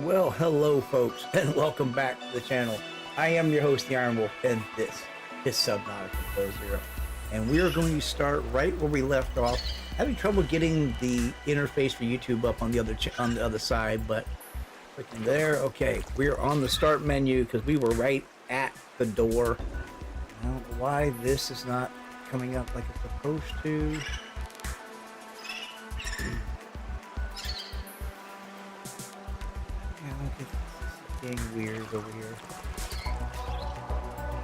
Well, hello, folks, and welcome back to the channel. I am your host, the Iron Wolf, and this is Subnautica Zero. And we are going to start right where we left off. Having trouble getting the interface for YouTube up on the other side, but clicking there. Okay, we're on the start menu because we were right at the door. I don't know why this is not coming up like it's supposed to. Getting weird over here.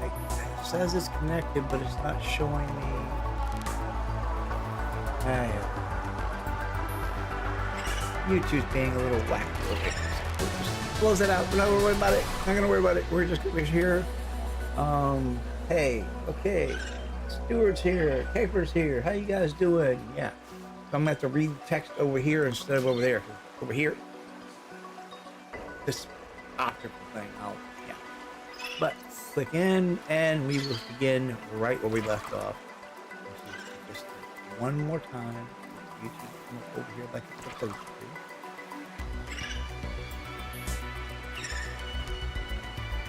It says it's connected, but it's not showing me. YouTube's being a little wacky over here. Just close it out. We're not gonna worry about it. Not gonna worry about it. We're here. Hey, okay. Stuart's here. Caper's here. How you guys doing? Yeah. So I'm gonna have to read text over here instead of over there. Over here. This optical thing. Yeah. But click in, and we will begin right where we left off. Just one more time. YouTube come over here like it's supposed to.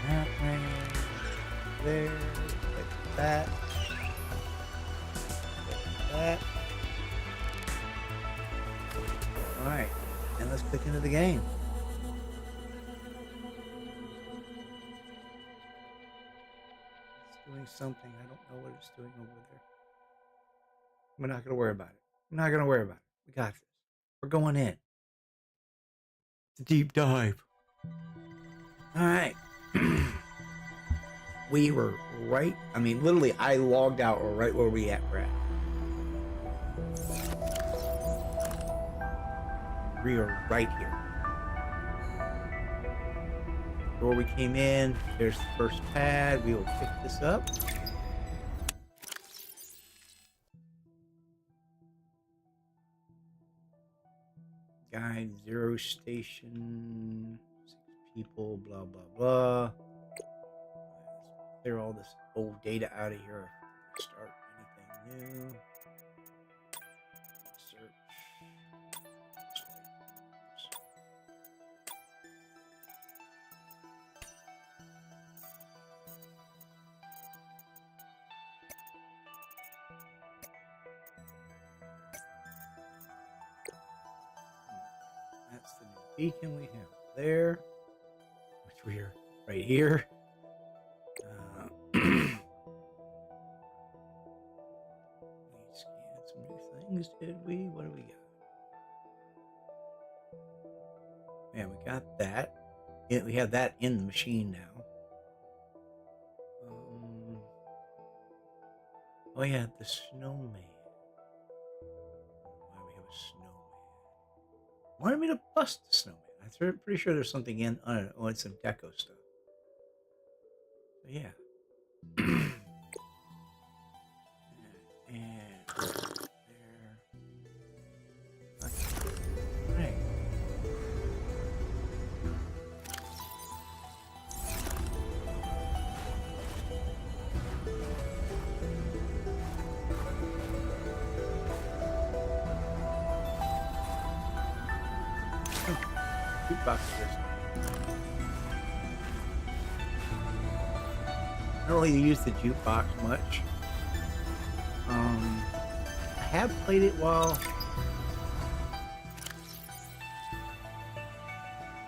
That way, there, like that. Like that. All right, and let's click into the game. Doing something. I don't know what it's doing over there. We're not going to worry about it. We're not going to worry about it. We got this. We're going in. It's a deep dive. All right. We were right. I mean, literally, I logged out right where we're at. We are right here. Where we came in, there's the first pad. We will pick this up. Guide, 0 station, 6 people, blah, blah, blah. Let's clear all this old data out of here. Start anything new. Search. That's the new beacon we have there, which we're right here. We scanned some new things, did we? What do we got? Man, we got that. Yeah, we have that in the machine now. Oh yeah, the snowman. Why do we have a snowman? Wanted me to bust the snowman. I'm pretty sure there's something in. I don't know. Oh, it's some deco stuff. But yeah. And there. Okay. Right. Jukebox system. I don't really use the jukebox much. I have played it while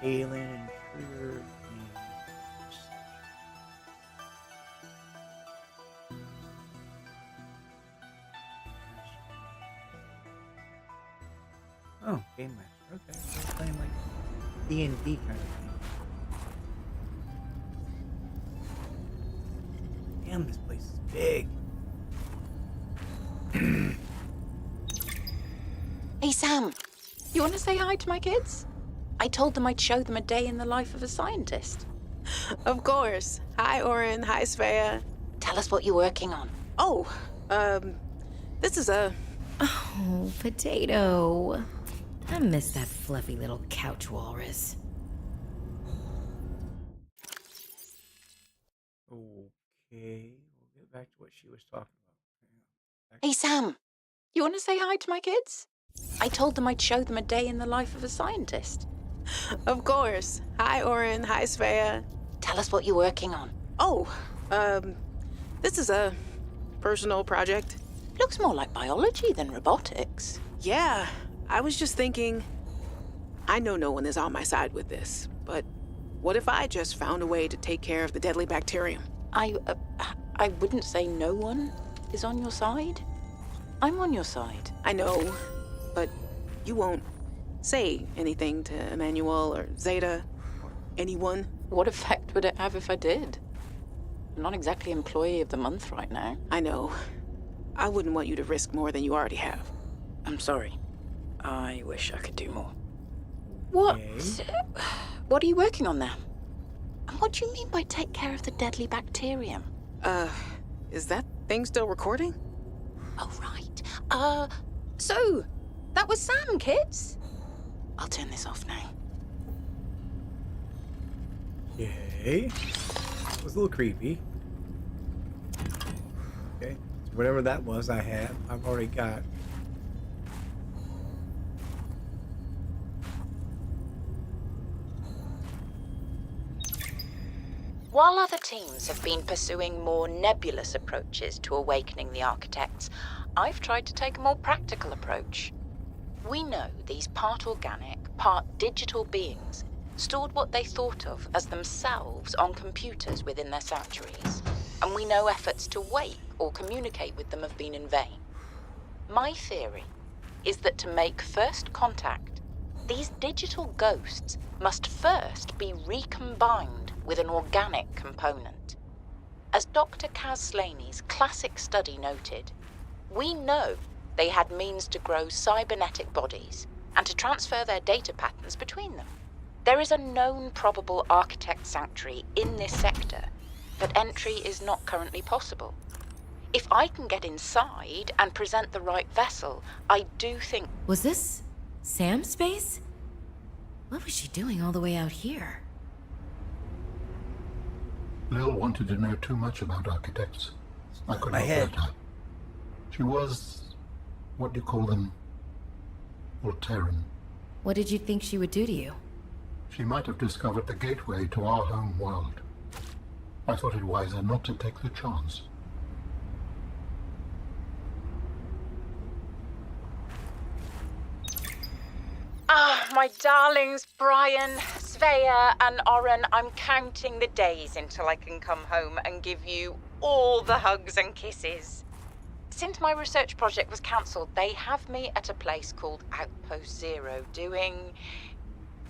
Alien Intruder. Oh, Game Master. Okay, so we're playing like D&D kind of thing. Damn, this place is big. Hey, Sam, you want to say hi to my kids? I told them I'd show them a day in the life of a scientist. Of course. Hi, Oren. Hi, Svea. Tell us what you're working on. Oh, this is a... Oh, Potato. I miss that fluffy little couch walrus. Okay, we'll get back to what she was talking about. Hey, Sam, you want to say hi to my kids? I told them I'd show them a day in the life of a scientist. Of course. Hi, Oren. Hi, Svea. Tell us what you're working on. Oh, this is a personal project. Looks more like biology than robotics. Yeah, I was just thinking, I know no one is on my side with this, but what if I just found a way to take care of the deadly bacterium? I wouldn't say no one is on your side. I'm on your side. I know, but you won't say anything to Emmanuel or Zeta or anyone. What effect would it have if I did? I'm not exactly employee of the month right now. I know. I wouldn't want you to risk more than you already have. I'm sorry. I wish I could do more. What? Okay. What are you working on there? And what do you mean by take care of the deadly bacterium? Is that thing still recording? Oh, right. So, that was Sam, kids. I'll turn this off now. Okay. That was a little creepy. Okay. So whatever that was I've already got. While other teams have been pursuing more nebulous approaches to awakening the architects, I've tried to take a more practical approach. We know these part organic, part digital beings stored what they thought of as themselves on computers within their sanctuaries, and we know efforts to wake or communicate with them have been in vain. My theory is that to make first contact, these digital ghosts must first be recombined with an organic component. As Dr. Kaz Slaney's classic study noted, we know they had means to grow cybernetic bodies and to transfer their data patterns between them. There is a known probable architect sanctuary in this sector, but entry is not currently possible. If I can get inside and present the right vessel, I do think... Was this Sam's space? What was she doing all the way out here? Lil wanted to know too much about architects. I could My not head. let her. She was, what do you call them? Voltairan. What did you think she would do to you? She might have discovered the gateway to our home world. I thought it wiser not to take the chance. Ah, my darlings, Brian, Svea, and Oren, I'm counting the days until I can come home and give you all the hugs and kisses. Since my research project was cancelled, they have me at a place called Outpost Zero doing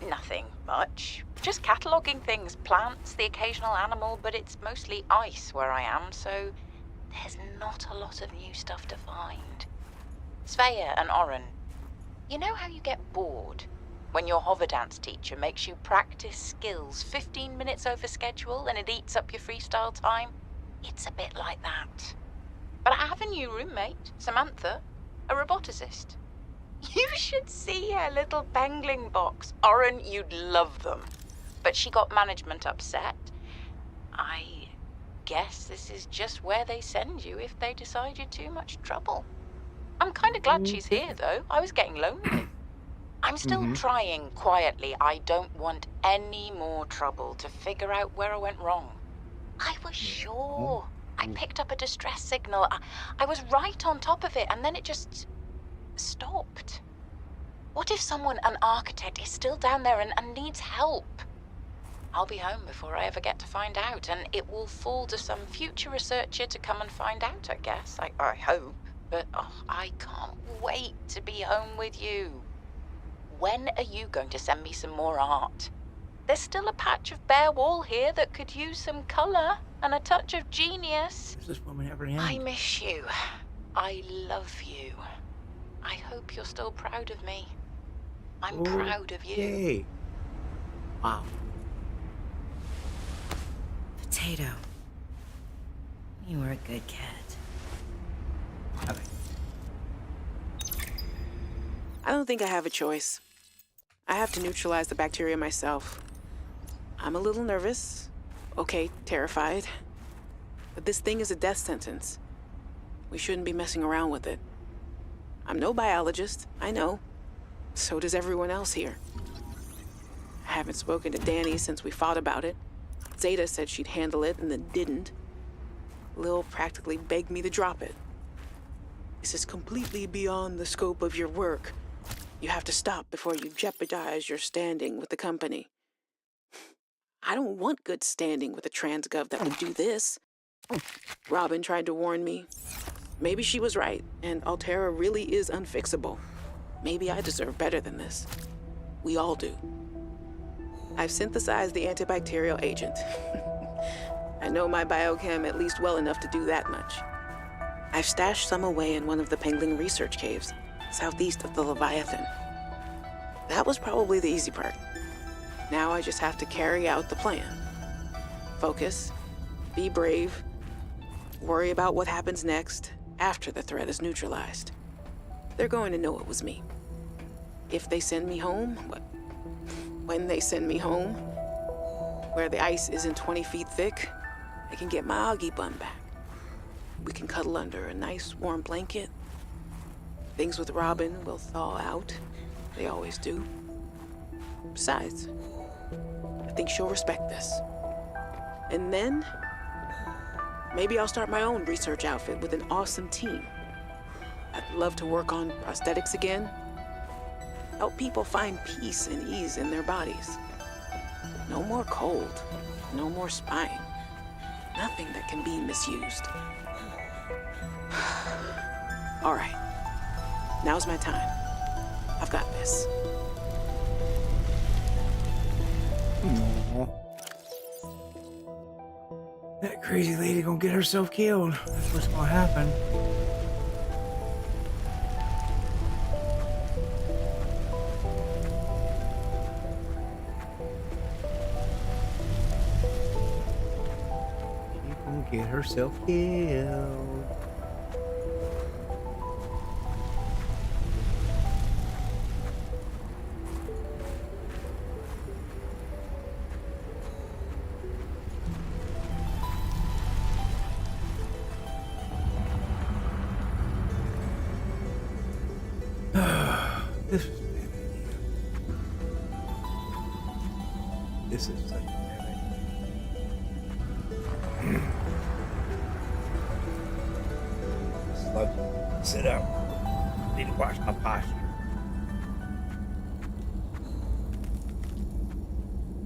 nothing much. Just cataloguing things, plants, the occasional animal, but it's mostly ice where I am, so there's not a lot of new stuff to find. Svea and Oren, you know how you get bored when your hover dance teacher makes you practice skills 15 minutes over schedule and it eats up your freestyle time? It's a bit like that. But I have a new roommate, Samantha, a roboticist. You should see her little bangling box. Oren, you'd love them. But she got management upset. I guess this is just where they send you if they decide you're too much trouble. I'm kind of glad she's here, though. I was getting lonely. I'm still trying quietly. I don't want any more trouble to figure out where I went wrong. I was sure. I picked up a distress signal. I was right on top of it, and then it just stopped. What if someone, an architect, is still down there and needs help? I'll be home before I ever get to find out, and it will fall to some future researcher to come and find out, I guess. I hope. But I can't wait to be home with you. When are you going to send me some more art? There's still a patch of bare wall here that could use some colour and a touch of genius. Does this woman ever end? I miss you. I love you. I hope you're still proud of me. I'm proud of you. Yay. Wow. Potato. You were a good cat. I don't think I have a choice. I have to neutralize the bacteria myself. I'm a little nervous. Okay, terrified. But this thing is a death sentence. We shouldn't be messing around with it. I'm no biologist, I know. So does everyone else here. I haven't spoken to Danny since we fought about it. Zeta said she'd handle it and then didn't. Lil practically begged me to drop it. This is completely beyond the scope of your work. You have to stop before you jeopardize your standing with the company. I don't want good standing with a transgov that would do this. Robin tried to warn me. Maybe she was right, and Altera really is unfixable. Maybe I deserve better than this. We all do. I've synthesized the antibacterial agent. I know my biochem at least well enough to do that much. I've stashed some away in one of the Pengling research caves, southeast of the Leviathan. That was probably the easy part. Now I just have to carry out the plan. Focus, be brave, worry about what happens next after the threat is neutralized. They're going to know it was me. If they send me home, when they send me home, where the ice isn't 20 feet thick, I can get my Augie bun back. We can cuddle under a nice warm blanket. Things with Robin will thaw out. They always do. Besides, I think she'll respect this. And then, maybe I'll start my own research outfit with an awesome team. I'd love to work on prosthetics again. Help people find peace and ease in their bodies. No more cold, no more spine. Nothing that can be misused. All right, now's my time. I've got this. Aww. That crazy lady gonna get herself killed. That's what's gonna happen. She's gonna get herself killed. This was a bad idea. This is such a bad idea. Slug, sit up. I need to watch my posture.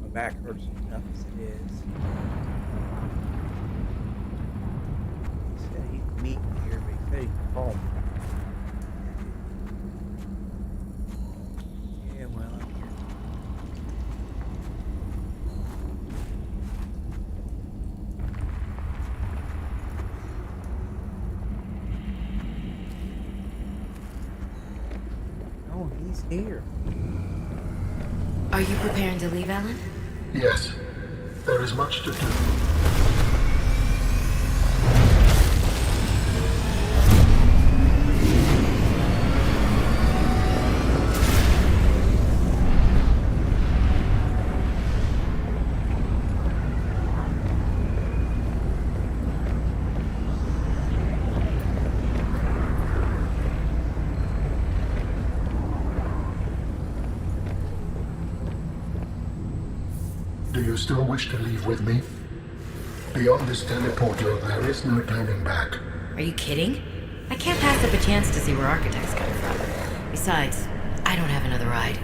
My back hurts enough as it is. He said he'd meet me here, but he said he'd call me. He's here. Are you preparing to leave, Alan? Yes, there is much to do. Do you still wish to leave with me? Beyond this teleporter, there is no turning back. Are you kidding? I can't pass up a chance to see where architects come from. Besides, I don't have another ride.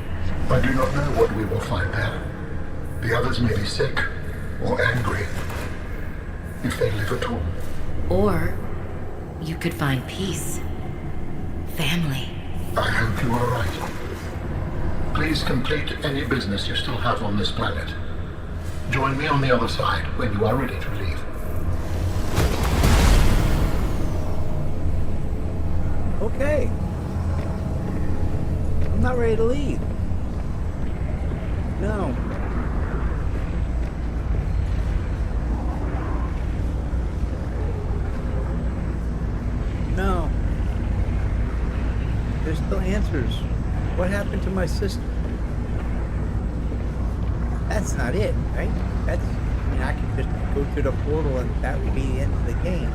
I do not know what we will find there. The others may be sick or angry, if they live at all. Or you could find peace. Family. I hope you are right. Please complete any business you still have on this planet. Join me on the other side when you are ready to leave. Okay. I'm not ready to leave. No. No. There's still answers. What happened to my sister? That's not it, right? I mean, I could just go through the portal and that would be the end of the game.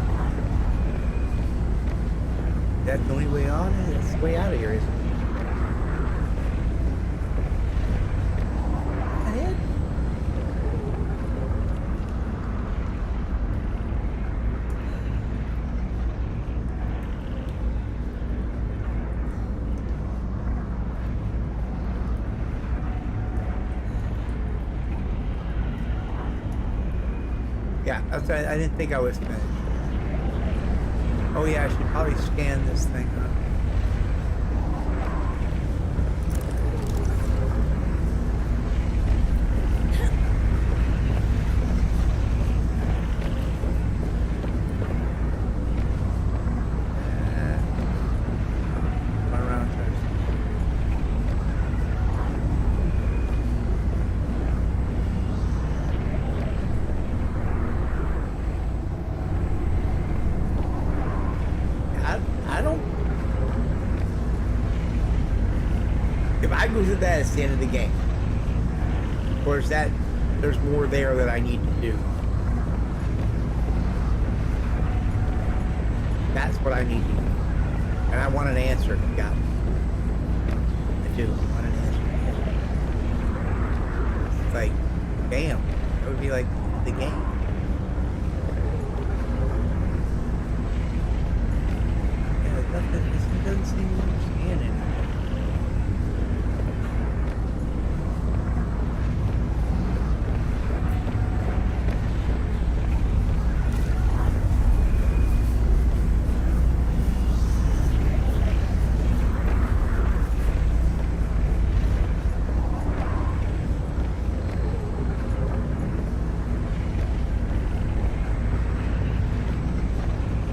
That's the only way on? That's the way out of here, isn't it? What the Yeah, I didn't think I was finished. Oh yeah, I should probably scan this thing up. Run around first. I don't. If I go through that, it's the end of the game. Or is that there's more there that I need to do? That's what I need to do. And I want an answer, God. I do. I want an answer. It's like, damn. That would be like the game. It doesn't seem to understand it.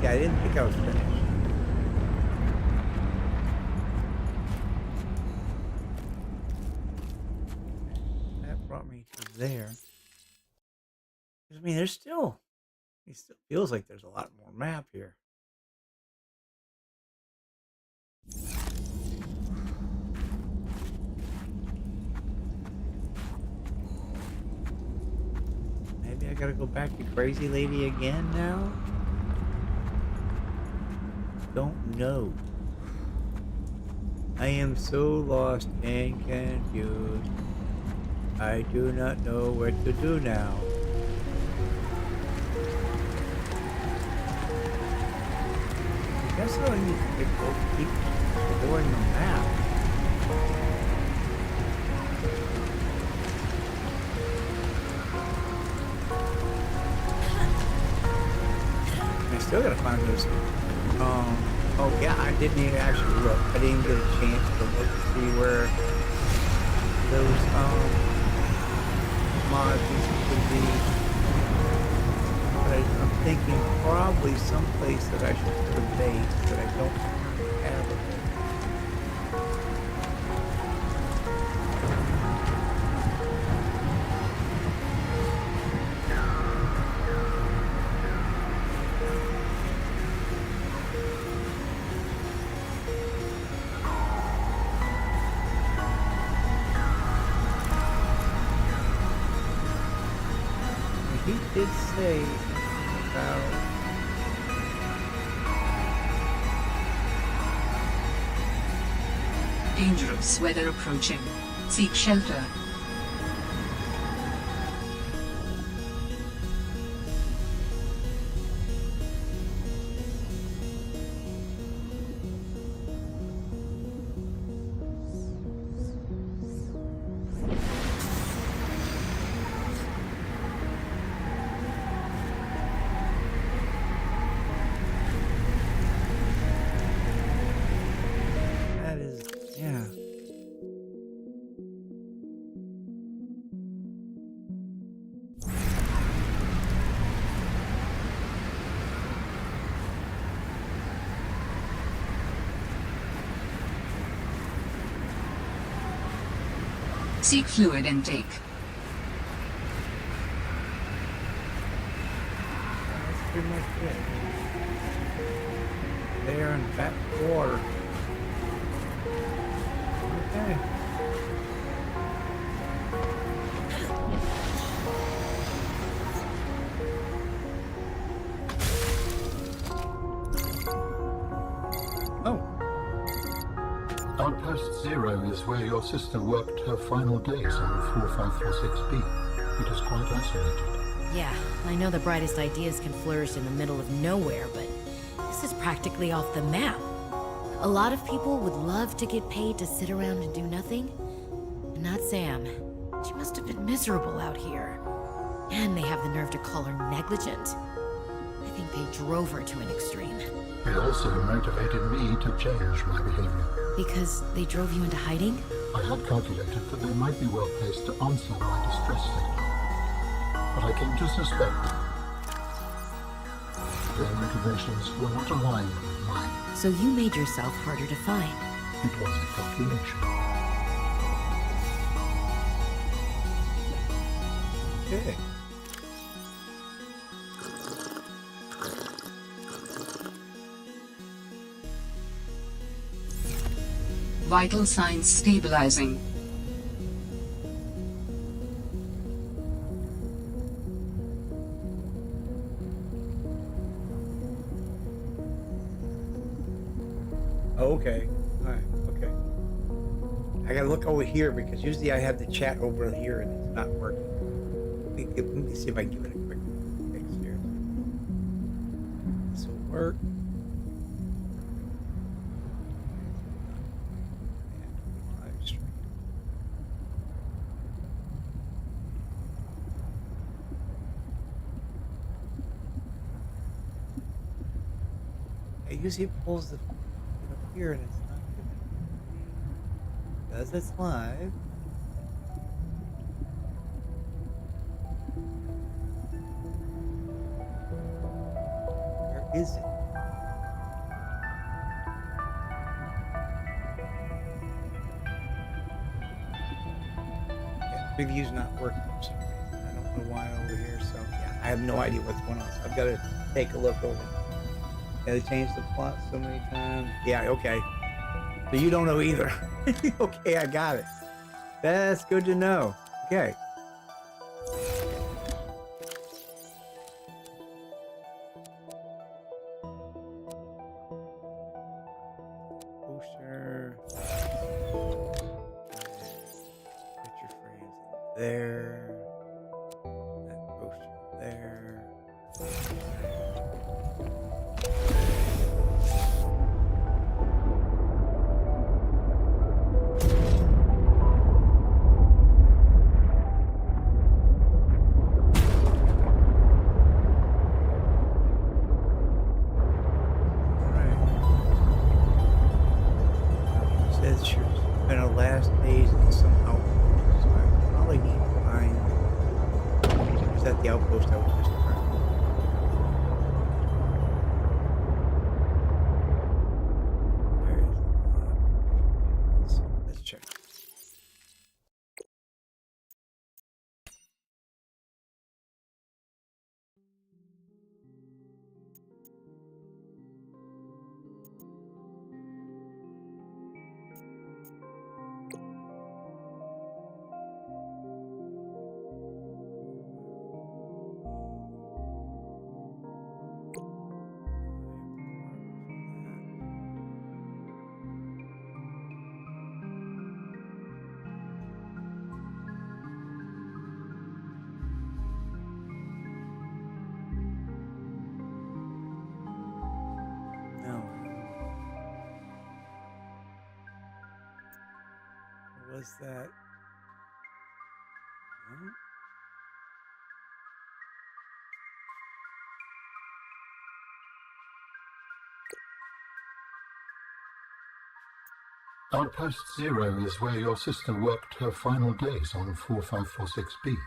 Yeah, I didn't think I was finished. There. I mean, it still feels like there's a lot more map here. Maybe I gotta go back to Crazy Lady again now? Don't know. I am so lost and confused. I do not know what to do now. I guess I need to keep exploring the map. I still gotta find those. Oh yeah, I didn't even actually look. I didn't get a chance to look to see where those mods could be, but I'm thinking probably someplace that I should put a base, but I don't have it. He did say about dangerous weather approaching. Seek shelter. Seek fluid intake. That's pretty much it. There and back to water. Okay. Outpost 0 is where your sister worked her final days on 4546B. It is quite isolated. Yeah, I know the brightest ideas can flourish in the middle of nowhere, but this is practically off the map. A lot of people would love to get paid to sit around and do nothing. But not Sam. She must have been miserable out here. And they have the nerve to call her negligent. I think they drove her to an extreme. They also motivated me to change my behavior. Because they drove you into hiding? I had calculated that they might be well placed to answer my distress signal. But I came to suspect their motivations were not aligned with mine. So you made yourself harder to find. It was a calculation. Okay. Vital signs stabilizing. Okay. All right. Okay. I gotta look over here because usually I have the chat over here and it's not working. Let me see if I can give it a quick fix here. This will work. Live stream. It usually pulls the up here and it's not giving me because it's live. Where is it? Yeah, preview's not working for some reason. I don't know why over here, so yeah, I have no idea what's going on. So I've got to take a look over. Yeah, they changed the plot so many times. Yeah, okay. So you don't know either. Okay, I got it. That's good to know. Okay. Booster. Put your frames in there. That booster there. Last days and somehow so I probably need to find is that the outpost I was just around. Where is let's check. Was that? No? Outpost 0 is where your sister worked her final days on 4546B.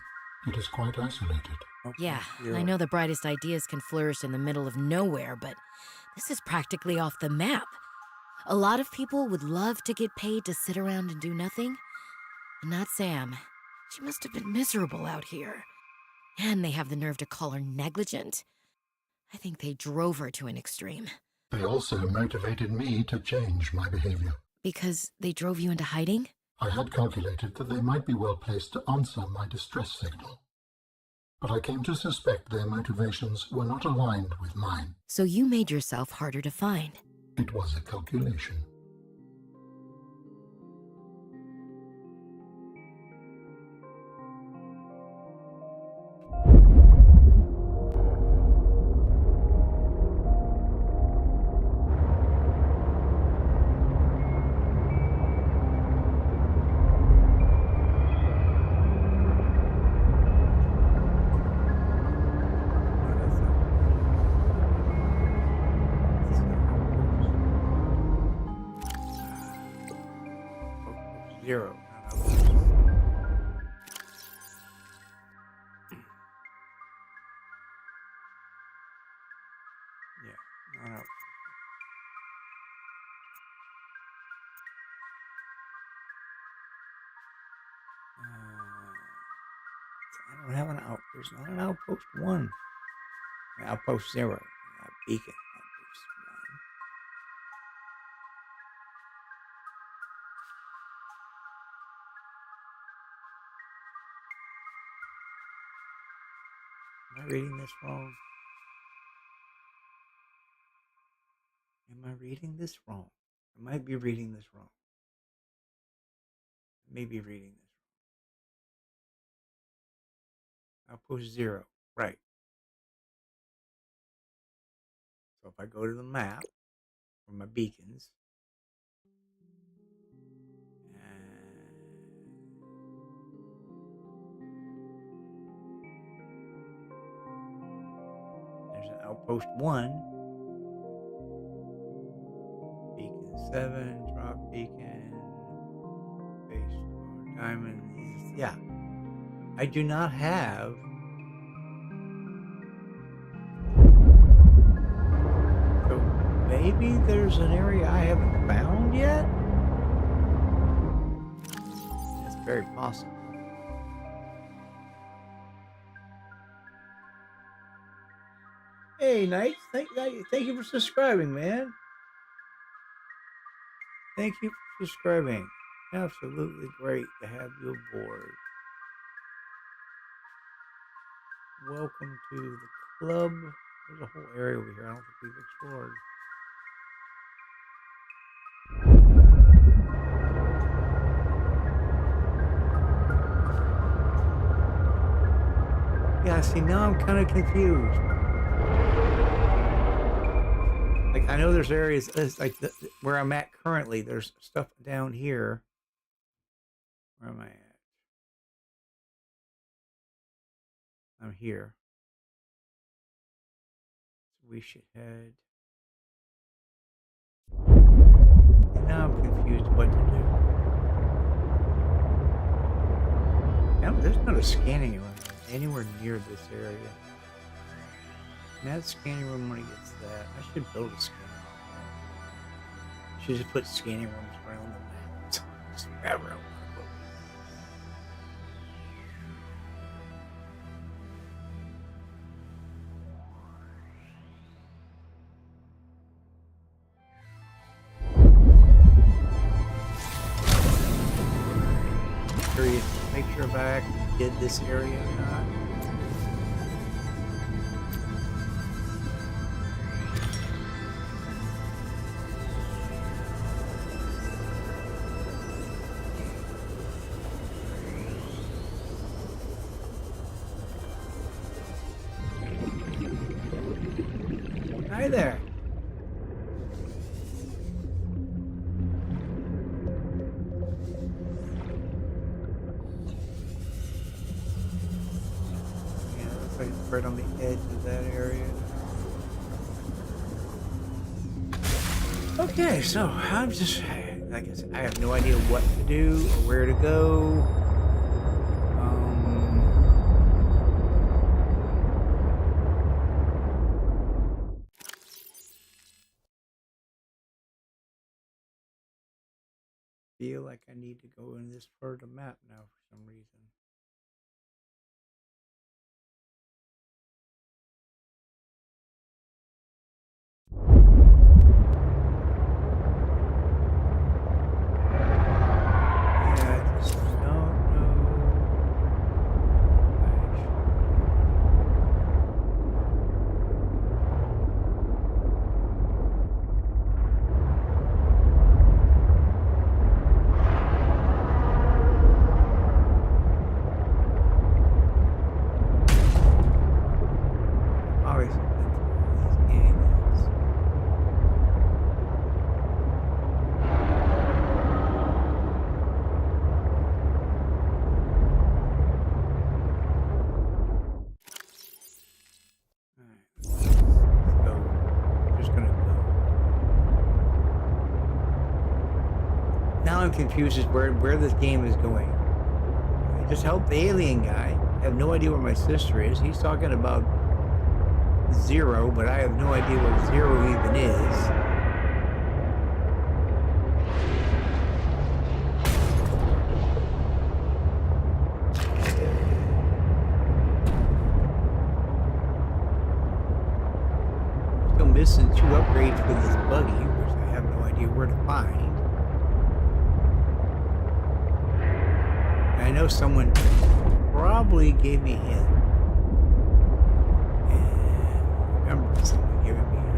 It is quite isolated. Okay, Yeah, zero. I know the brightest ideas can flourish in the middle of nowhere, but this is practically off the map. A lot of people would love to get paid to sit around and do nothing. And not Sam. She must have been miserable out here. And they have the nerve to call her negligent. I think they drove her to an extreme. They also motivated me to change my behavior. Because they drove you into hiding? I had calculated that they might be well placed to answer my distress signal. But I came to suspect their motivations were not aligned with mine. So you made yourself harder to find. It was a calculation. 0, not outpost 1. Yeah, not outpost. I don't have an out. There's not an outpost 1. Outpost 0. Beacon. Outpost 1. Am I reading this wrong? Am I reading this wrong? I might be reading this wrong. I may be reading this wrong. Outpost 0. Right. So if I go to the map for my beacons, there's an outpost 1, beacon 7, drop beacon, base diamond. Yeah, I do not have. So maybe there's an area I haven't found yet. It's very possible. Hey, Knights, thank you for subscribing, man. Thank you for subscribing. Absolutely great to have you aboard. Welcome to the club. There's a whole area over here I don't think we've explored. Yeah, see, now I'm kind of confused. Like, I know there's areas, like where I'm at currently, there's stuff down here. Where am I at? I'm here. So we should head. And now I'm confused what to do. Now, there's not a scanning room anywhere near this area. Now the scanning room when it gets that. I should build a scanning room. I should just put scanning rooms around the map. Just grab around. Make sure if I actually did this area or not. Hi there. Right on the edge of that area. Okay, so I'm just, like I said, I have no idea what to do or where to go. Feel like I need to go in this part of the map now for some reason. I'm confused is where this game is going. I just helped the alien guy. I have no idea where my sister is. He's talking about Zero, but I have no idea what Zero even is. Still missing 2 upgrades for this buggy, which I have no idea where to find. And I know someone probably gave me a hint. And I remember someone giving me a hint.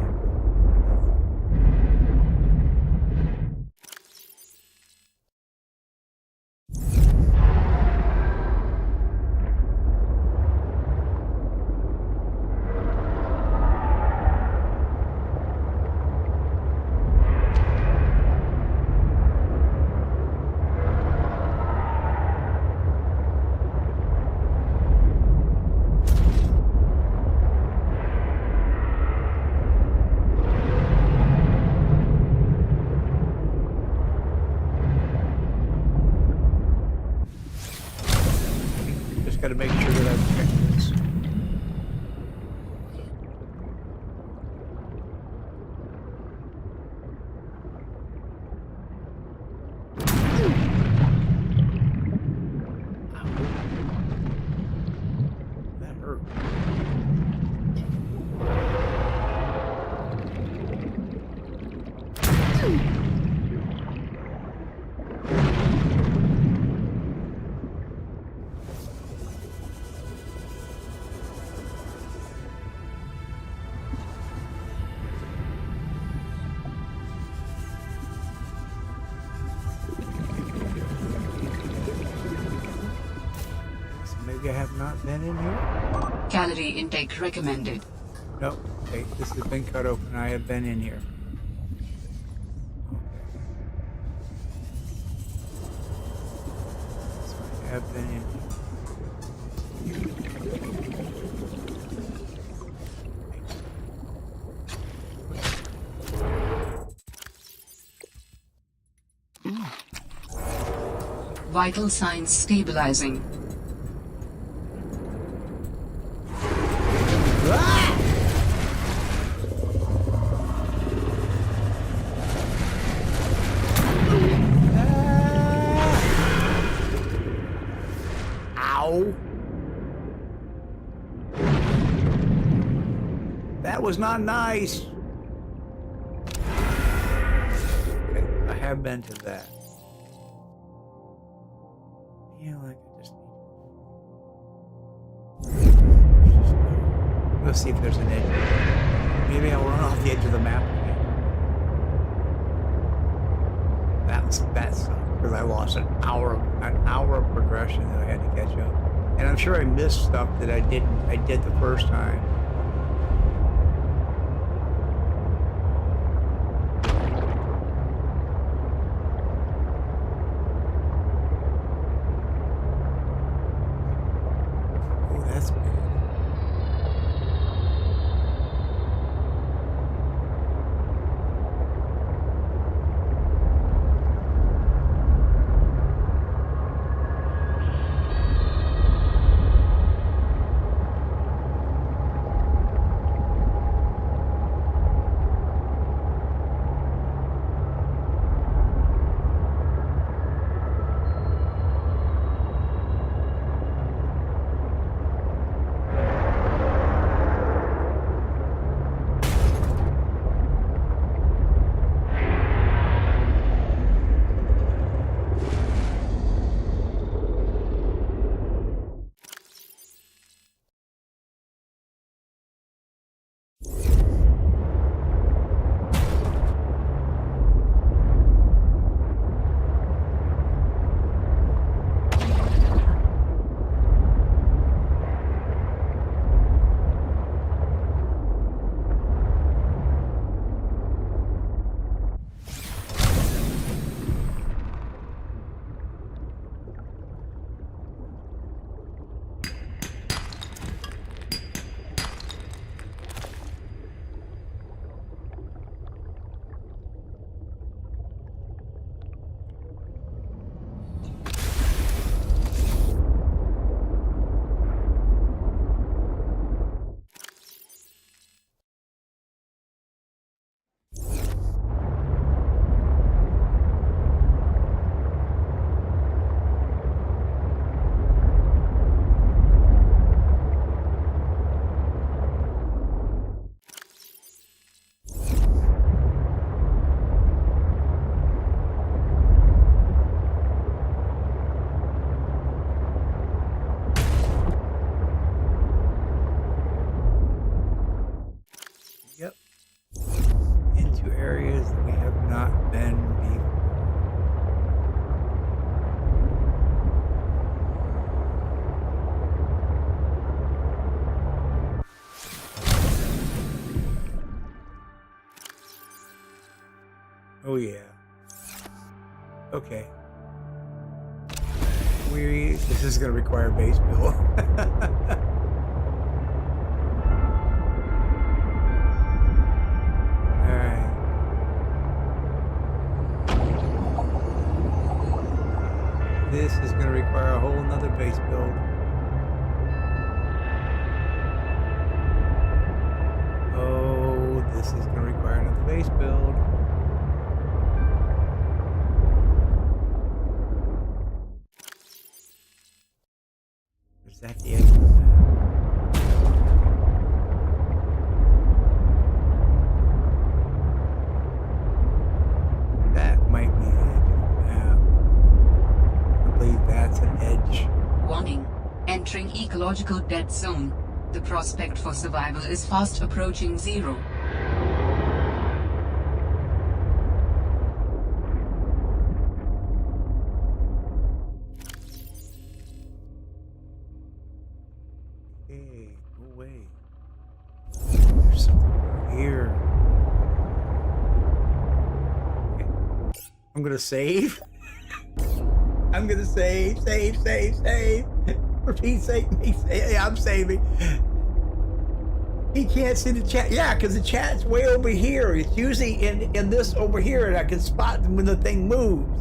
Got to make sure that I've checked this. That hurt. Maybe I have not been in here? Calorie intake recommended. Nope. Okay, this has been cut open. I have been in here. So I have been in here. Vital signs stabilizing. Ow. That was not nice. Okay, I have been to that. Yeah, like I just need. Let's see if there's an edge. Maybe I'll run off the edge of the map again. That sucked because I lost an hour of progression that I had to catch up. And I'm sure I missed stuff that I did the first time. Oh, that's bad. to areas that we have not been before. Oh yeah. Okay. This is gonna require base build. Alright. This is gonna require a whole nother base build. Oh, this is gonna require another base build. Is that the edge of the map? That might be the edge of the map. I believe that's an edge. Warning. Entering ecological dead zone. The prospect for survival is fast approaching zero. Hey, no way. There's something over here. Okay. I'm gonna save. I'm gonna save. For Pete's sake, I'm saving. He can't see the chat. Yeah, because the chat's way over here. It's usually in this over here, and I can spot them when the thing moves.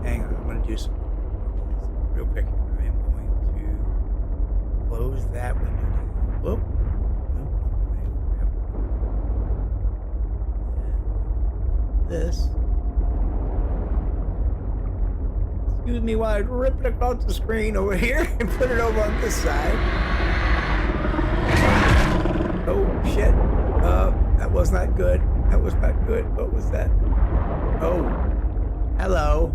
Hang on, I'm going to do some real quick. I am going to close that window down. Whoop. This. Excuse me while I rip it across the screen over here and put it over on this side. Oh shit. That was not good. That was not good. What was that? Oh. Hello.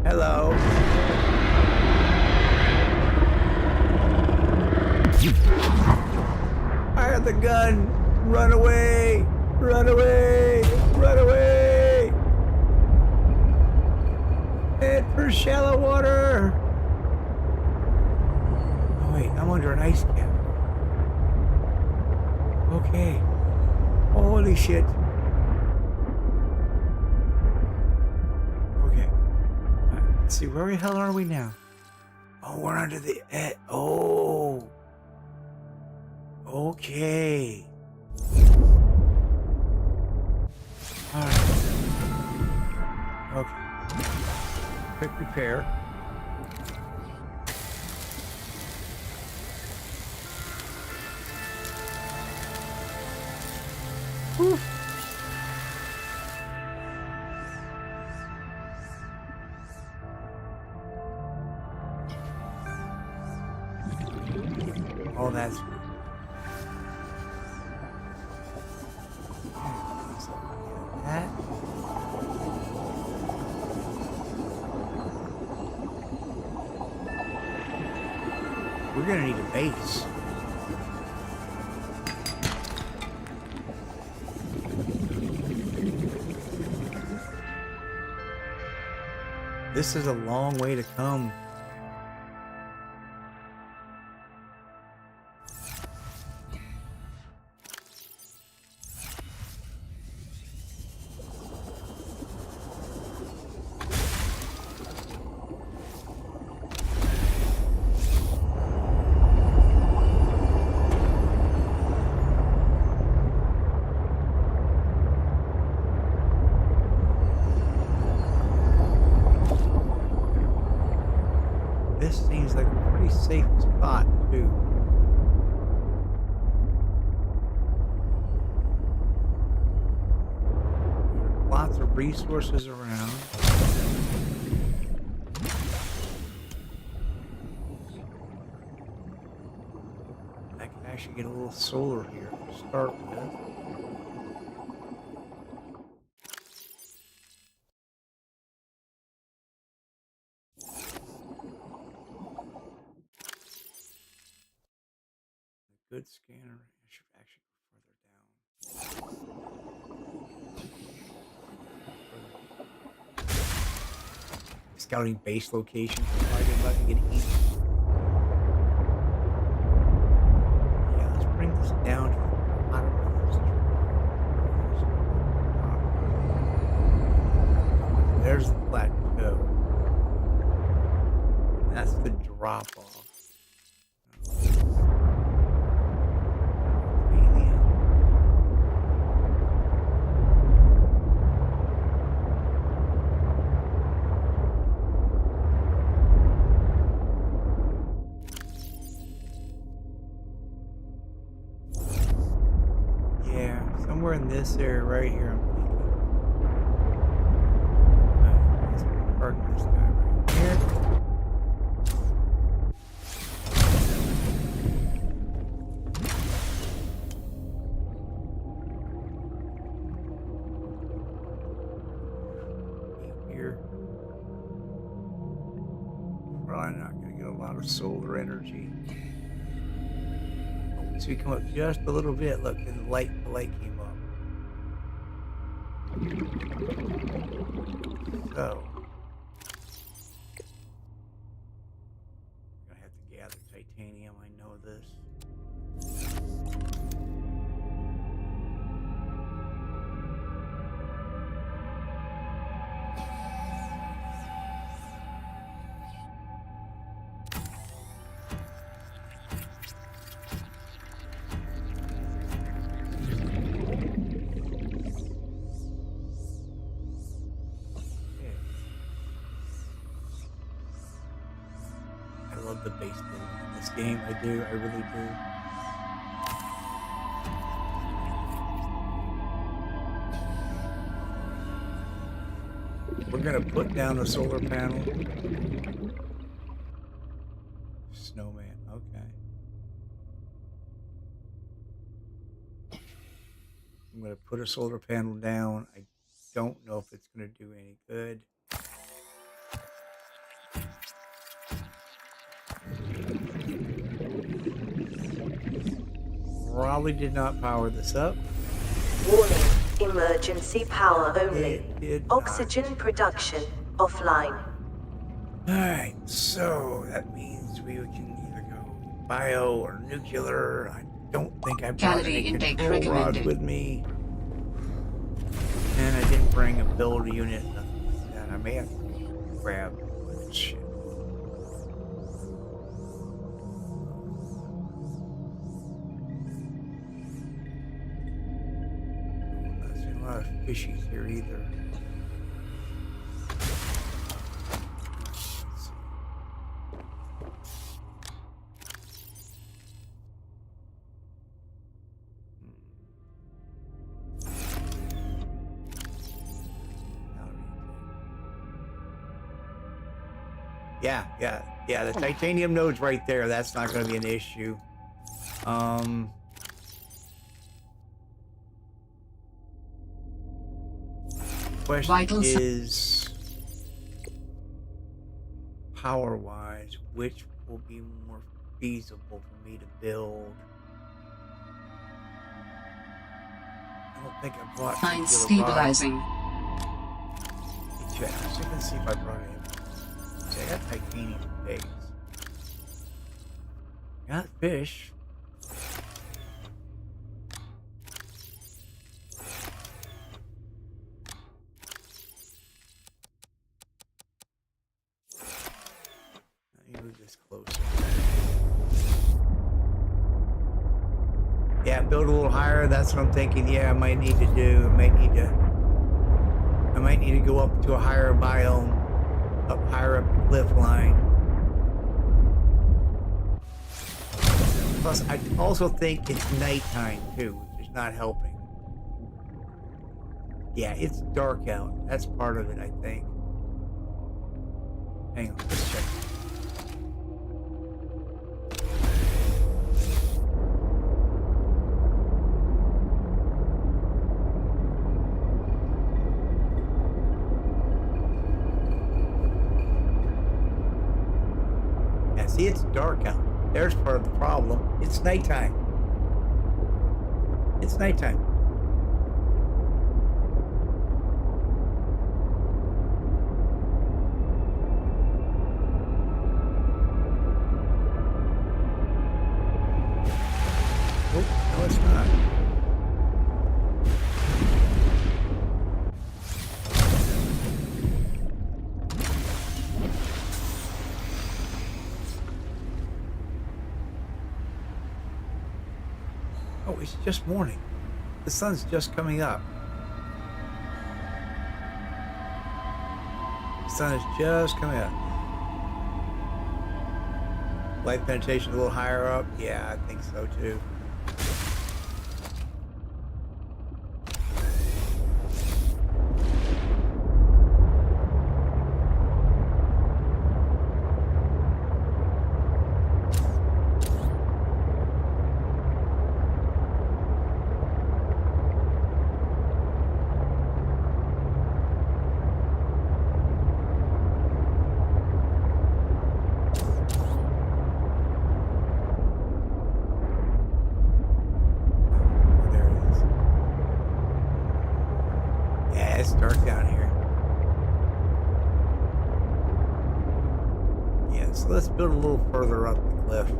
Hello. Fire the gun. Run away. Run away. Run away. Head for shallow water. Oh wait, I'm under an ice cap. Okay. Holy shit. Okay. Let's see, where the hell are we now? Oh, we're under the oh. Okay. Alright. Okay. Quick repair. Whew. Oh, that's good. That. We're gonna need a base. This is a long way to come. This seems like a pretty safe spot, too. Lots of resources around. I can actually get a little solar here to start with. good scanner. I should actually go further down. Scouting base location. Probably about to get eaten. Yeah, let's bring this down to the bottom of this. There's the plateau. That's the drop off. Somewhere in this area right here, I'm thinking. Let's park this guy right here. Here. Probably not going to get a lot of solar energy. So we come up just a little bit. Look, and the light came up. So I'm gonna have to gather titanium. I know this. The base building in this game. I do. I really do. We're gonna put down the solar panel. Snowman. Okay. I'm gonna put a solar panel down. I don't know if it's gonna do any good. Probably did not power this up. Warning, emergency power only. Oxygen not. Production offline. Alright, so that means we can either go bio or nuclear. I don't think I brought Calorie any intake control rods recommended. with me. And I didn't bring a build unit, nothing like that. I may have to grab shit. A lot of fishies here either. Let's see. Yeah. The titanium node's right there. That's not going to be an issue. Question is, power-wise, which will be more feasible for me to build? I don't think I brought. Mind stabilizing. Check. I was checking to see if I brought any. See, I got titanium base. Got fish. Move this closer. Yeah, build a little higher. That's what I'm thinking. Yeah, I might need to do. I might need to go up to a higher biome, up higher up the cliff line. Plus, I also think it's nighttime too, which is not helping. Yeah, it's dark out. That's part of it, I think. Hang on, let's check. See, it's dark out. There's part of the problem. It's nighttime. It's nighttime. Oh, no, it's not. Oh, it's just morning. The sun's just coming up. The sun is just coming up. Light penetration a little higher up? Yeah, I think so too. It's dark down here. Yeah, so let's build a little further up the cliff.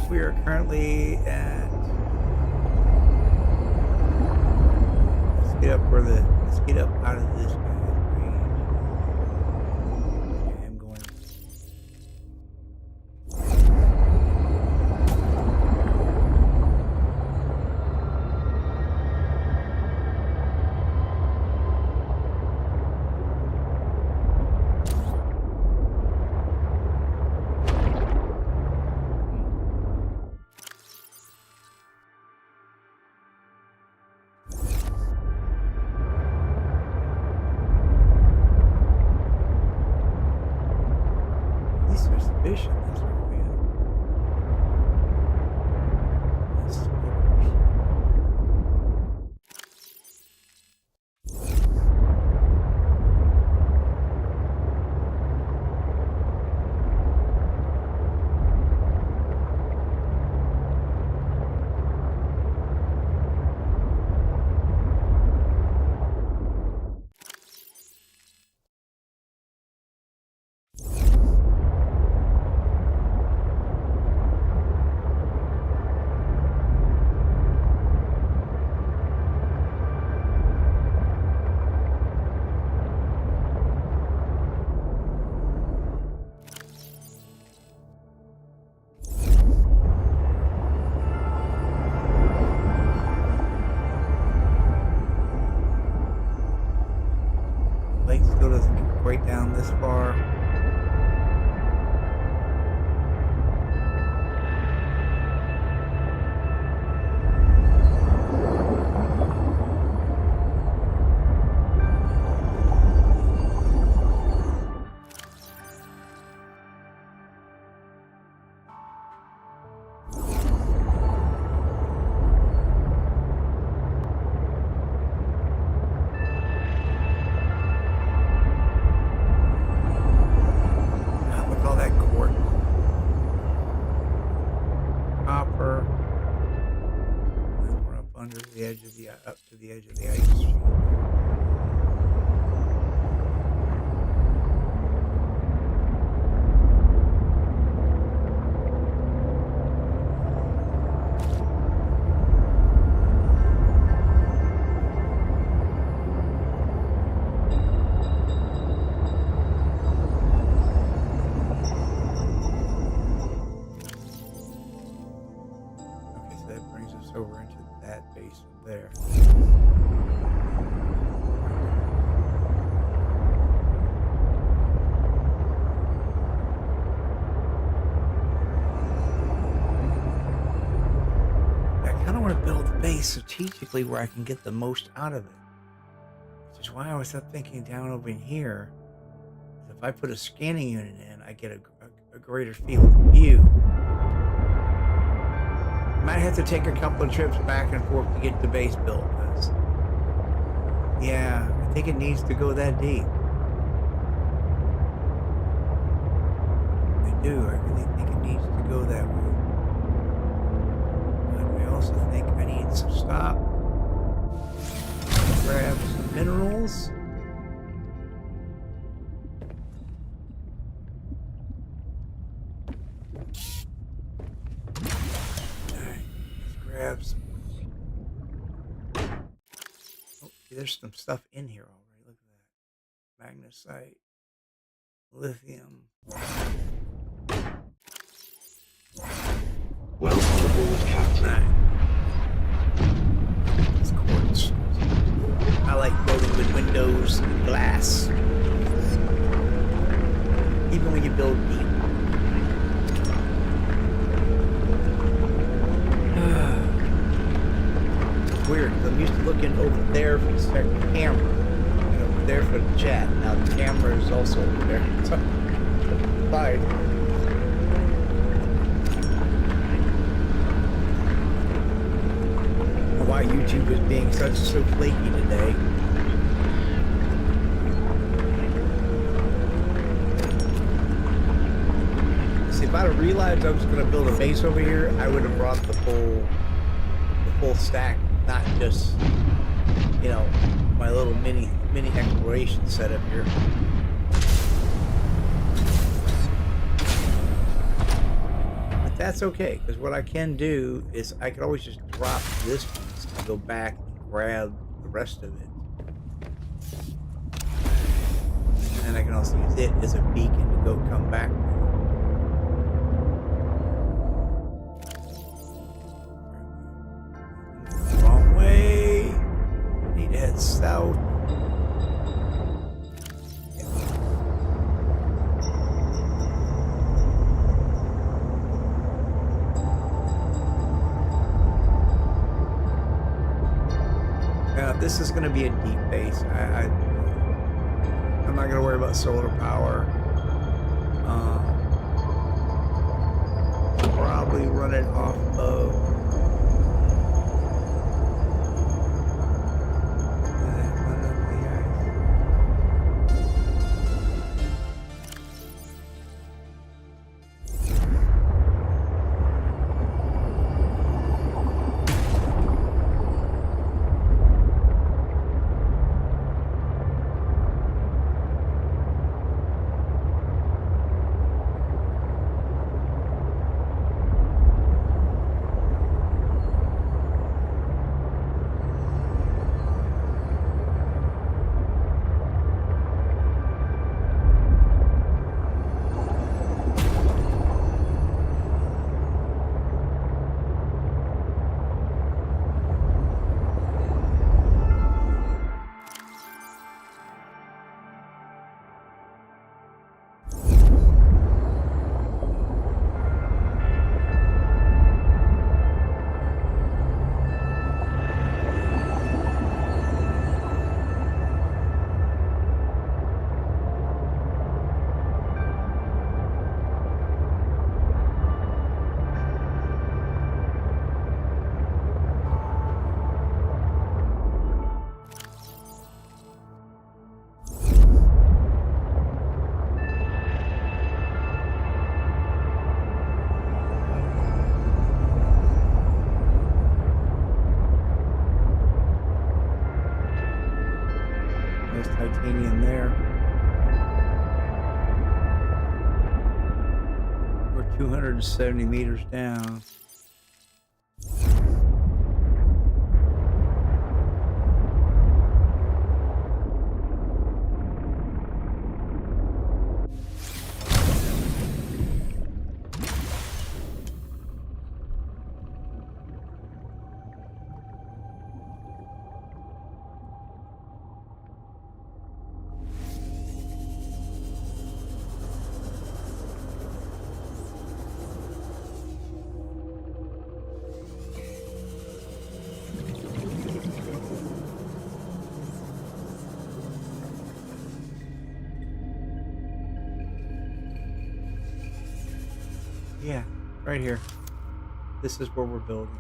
We are currently at. Let's get up out of this guy's range. Okay, I'm going. At least there's fish in this area. That's spoilers. Lake still doesn't get quite down this far. Look at all that quartz. Copper. And we're up under the edge of the up to the edge of the ice sheet. Okay, so that brings us over into that basin there. strategically where I can get the most out of it. Which is why I was thinking down over in here, if I put a scanning unit in, I get a greater field of view. Might have to take a couple of trips back and forth to get the base built, because, yeah, I think it needs to go that deep. I do. I really think it needs to go that way. But I also think I need to stop, grab some minerals. Grab some. Oh, there's some stuff in here already. Look at that. Magnesite, lithium. Welcome aboard, Captain. It's quartz. I like building with windows and glass. Even when you build deep. Weird, because I'm used to looking over there for the camera and over there for the chat. Now the camera is also over there. So, fine. Why YouTube is being so flaky today. See, if I'd have realized I was going to build a base over here, I would have brought the full stack. Not just, you know, my little mini exploration setup here. But that's okay, because what I can do is I can always just drop this piece and go back and grab the rest of it. And then I can also use it as a beacon to go come back. Head south. Now this is going to be a deep base. I'm not going to worry about solar power. Probably run it off of. Titanium there. We're 270 meters down. Yeah, right here. This is where we're building.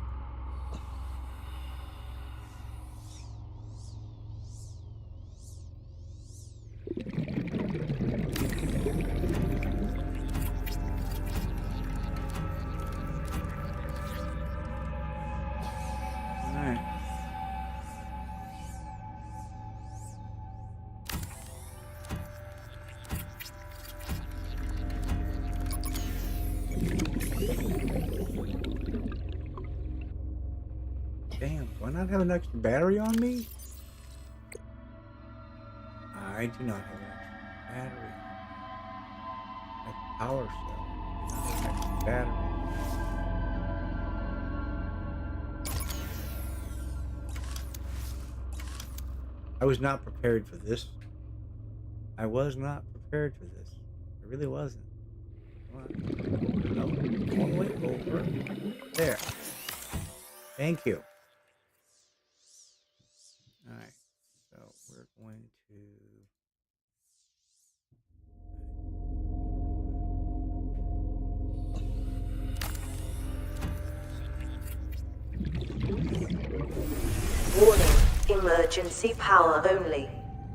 Damn, do I not have an extra battery on me? I do not have an extra battery. A power cell. I do not have an extra battery. I was not prepared for this. I was not prepared for this. I really wasn't. Come on. No, all the way over. There. Thank you. All right. So we're going to... Warning. Emergency power only.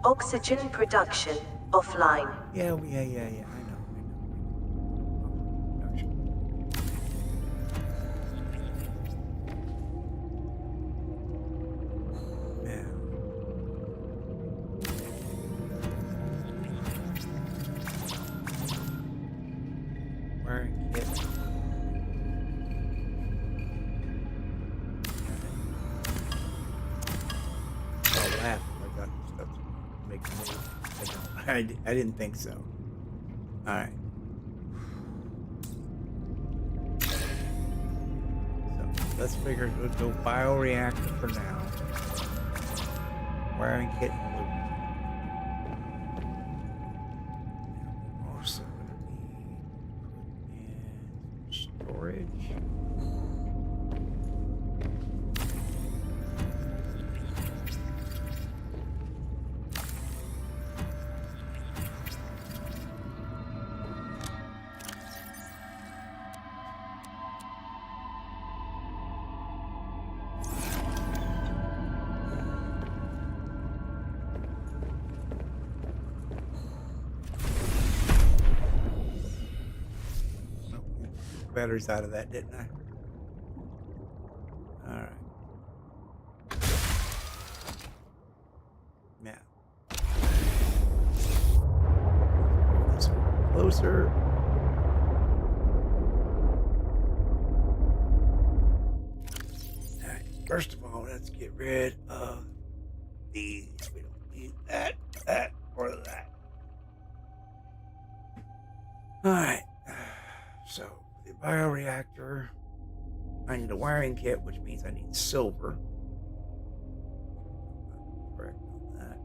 Oxygen production offline. Yeah. I know. Wiring kit. I'll laugh if I got stuff to make a move. I didn't think so. Alright. So let's figure we'll go bioreactor for now. Wiring kit and loop. Also gonna need storage. Batteries out of that, didn't I? All right. Now, closer. All right. First of all, let's get rid of these. We don't need that, or that. All right. So. Bioreactor. I need a wiring kit, which means I need silver. Correct on that.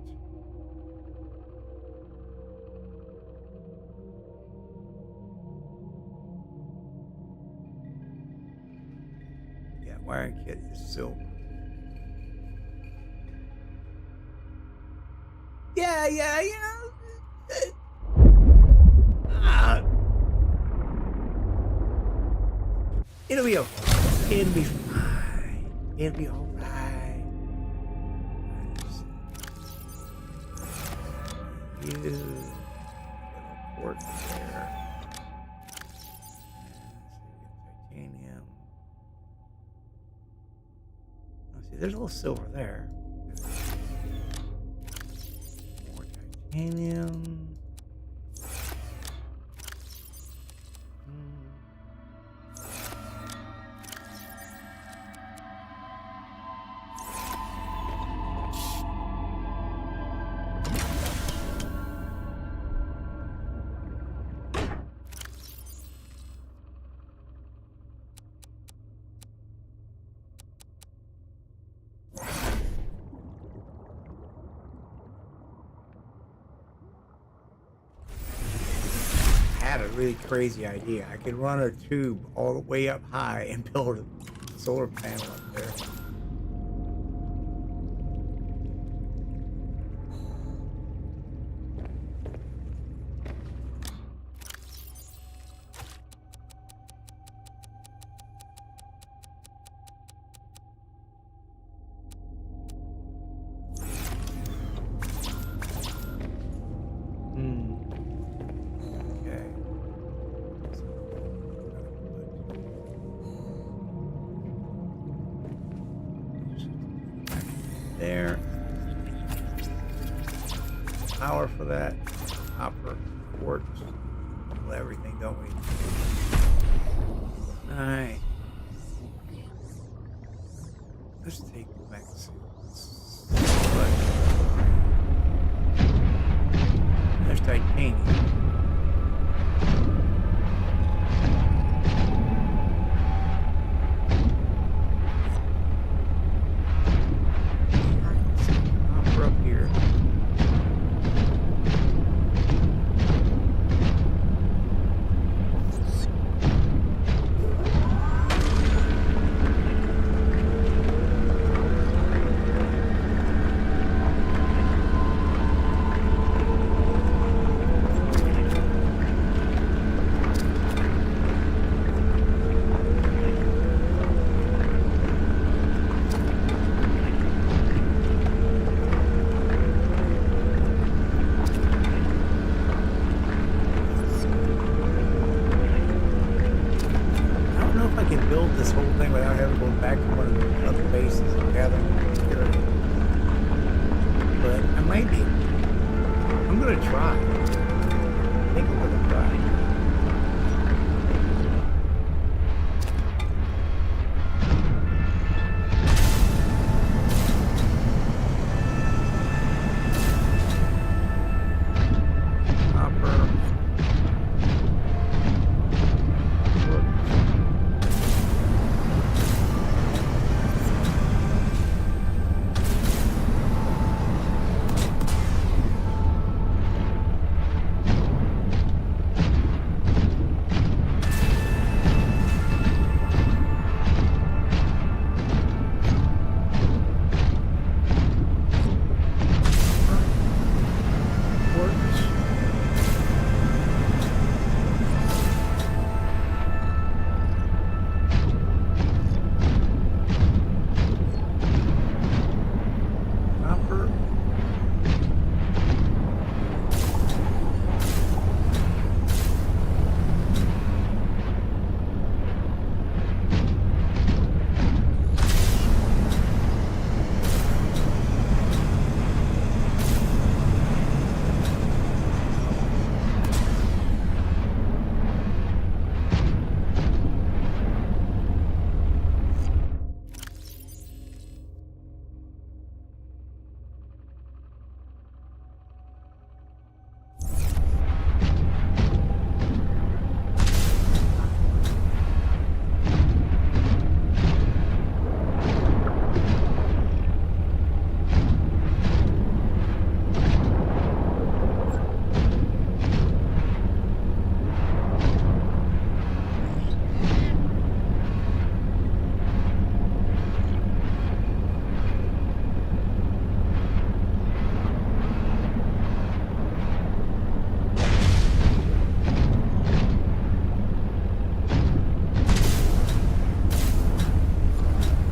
Yeah, wiring kit is silver. Yeah, you know. It'll be okay. It'll be fine. It'll be all right. You port there. Titanium. Oh, see, there's a little silver there. More titanium. I had a really crazy idea. I could run a tube all the way up high and build a solar panel up there. power for that. Copper, quartz, everything, don't we? Alright. Let's take the vaccine. There's titanium. Copper up here. This whole thing without having to go back to one of the other bases and gathering material. But I might be. I'm gonna try. I think I'm gonna try.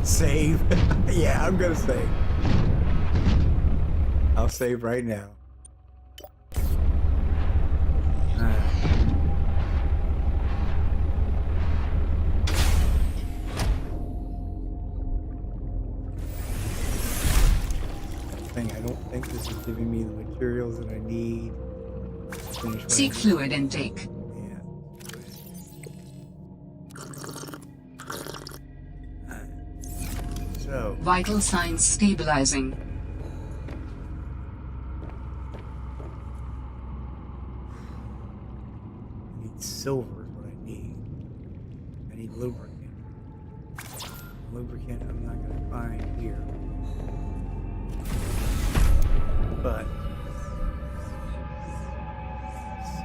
Save. Yeah, I'm gonna save. I'll save right now. I don't think this is giving me the materials that I need. Seek fluid intake. So, vital signs stabilizing. I need silver is what I need. I need lubricant. Lubricant I'm not going to find here. But let's see.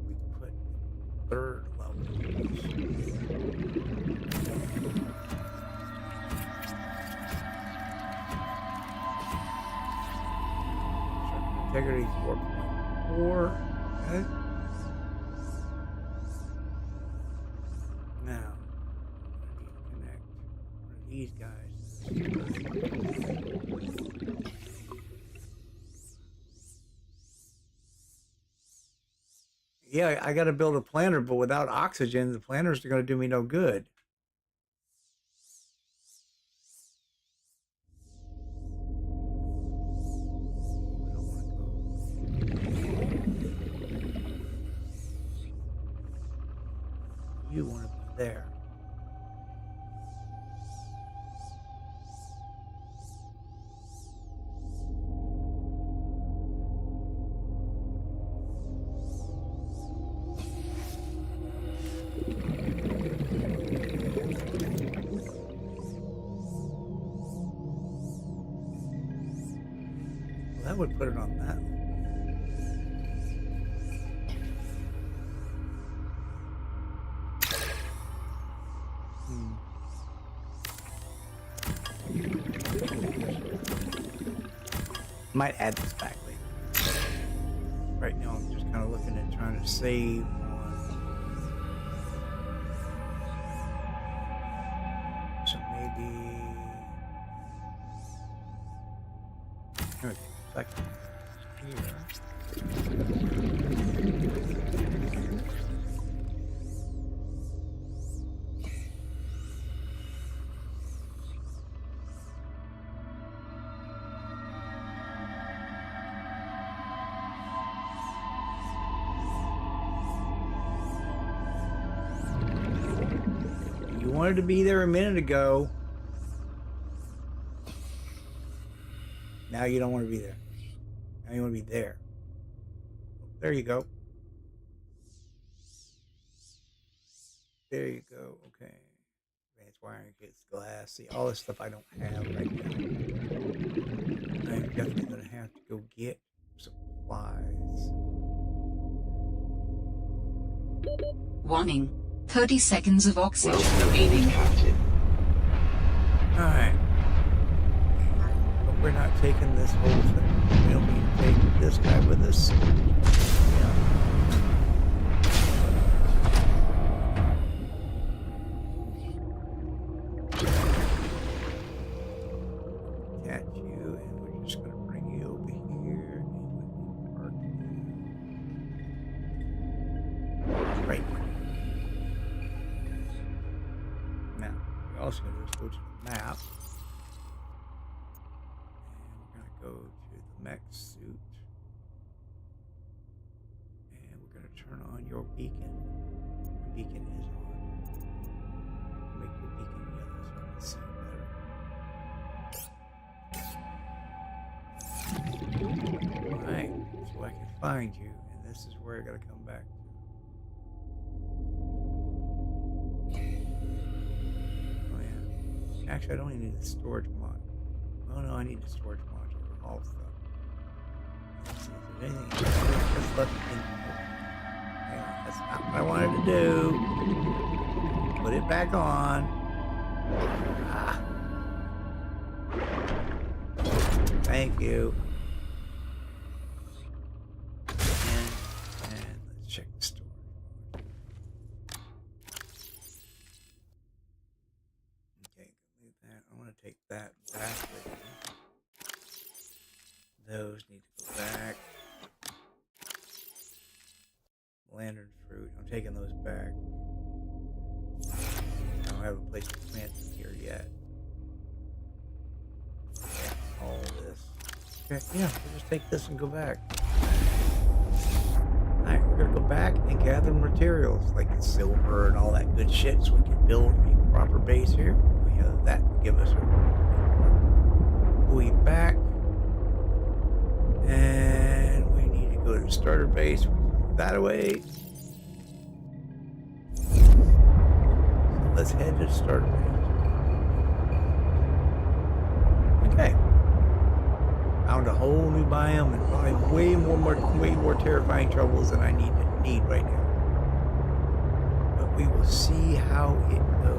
We put third level. Integrity 4.4. Okay. Now, I need to connect one of these guys. Yeah, I got to build a planter, but without oxygen, the planters are going to do me no good. You want to be there. Well, that would put it on that. Might add this back later. Right now, I'm just kind of looking at trying to save on. So maybe. Here we go. Second. Here. You wanted to be there a minute ago. Now you don't want to be there. Now you want to be there. There you go. There you go. Okay. Advanced wiring kits, glass. See, all this stuff I don't have right now. I'm definitely going to have to go get supplies. Warning. 30 seconds of oxygen Welcome remaining. aboard, Captain. Alright. But we're not taking this whole thing. We don't need to take this guy with us. Catch you, and we're just going to bring you over here. Right. Now, we're also going to just go to the map. And we're going to go to the mech suit. And we're going to turn on your beacon. Your beacon is on. Make your beacon yellow so I can see better. Alright, so I can find you, and this is where I got to come back to. Oh yeah. Actually, I don't even need a storage mod. Oh no, I need a storage module for all stuff. Let's see if there's anything that's left in. Hang on, that's not what I wanted to do. Put it back on. Ah. Thank you. And let's check the storage. Okay, leave that. I want to take that back with me. Those need to go back. Lantern fruit. I'm taking those back. I don't have a place to plant them here yet. Yeah, all this. Okay, yeah, we'll just take this and go back. Alright, we're gonna go back and gather materials like silver and all that good shit so we can build a proper base here. We have that to give us a buoy back. And we need to go to the starter base. That away. So let's head to the starter base. Okay. Found a whole new biome and probably way more terrifying troubles than I need right now. But we will see how it goes.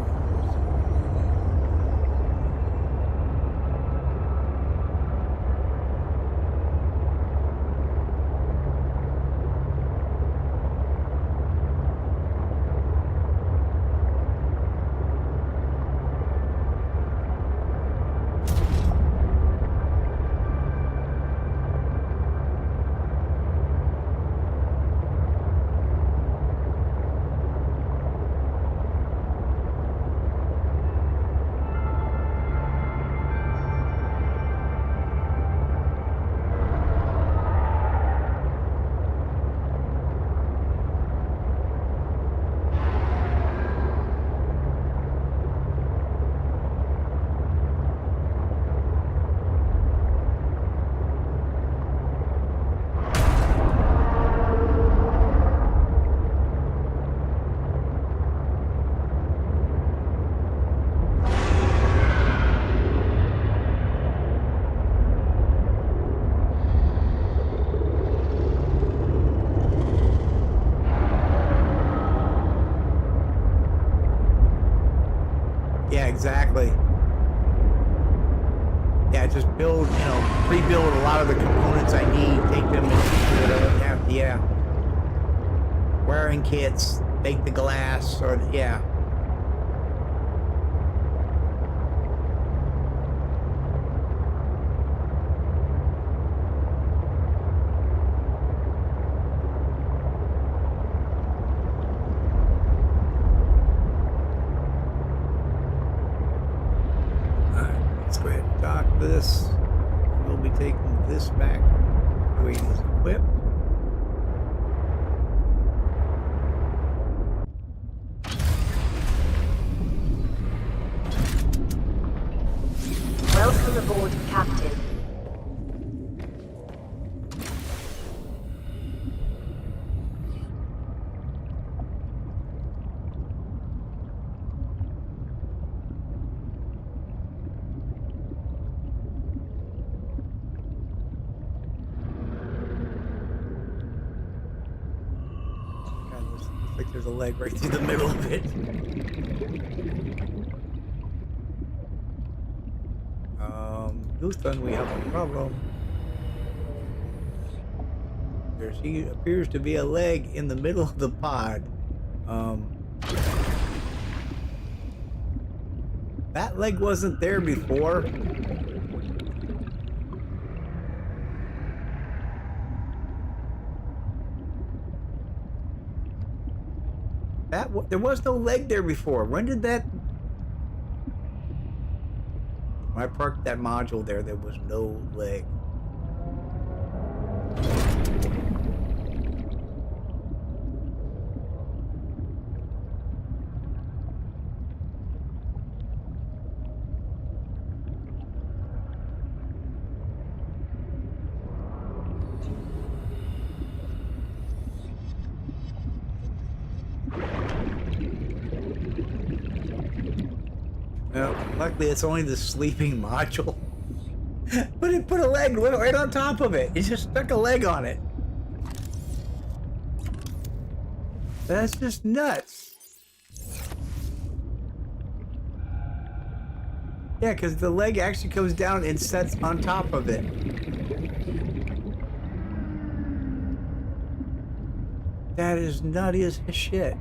exactly. Yeah, just build, you know, pre-build a lot of the components I need, take them and have to, yeah. Wiring kits, make the glass, or, yeah. This. We'll be taking this back the way it is equipped. Welcome aboard, Captain. Looks like there's a leg right through the middle of it. Houston, we have a problem. There appears to be a leg in the middle of the pod. That leg wasn't there before. There was no leg there before. When did that... When I parked that module there was no leg. Well, luckily it's only the sleeping module. But it put a leg right on top of it. It just stuck a leg on it. That's just nuts. Yeah, because the leg actually comes down and sets on top of it. That is nutty as shit.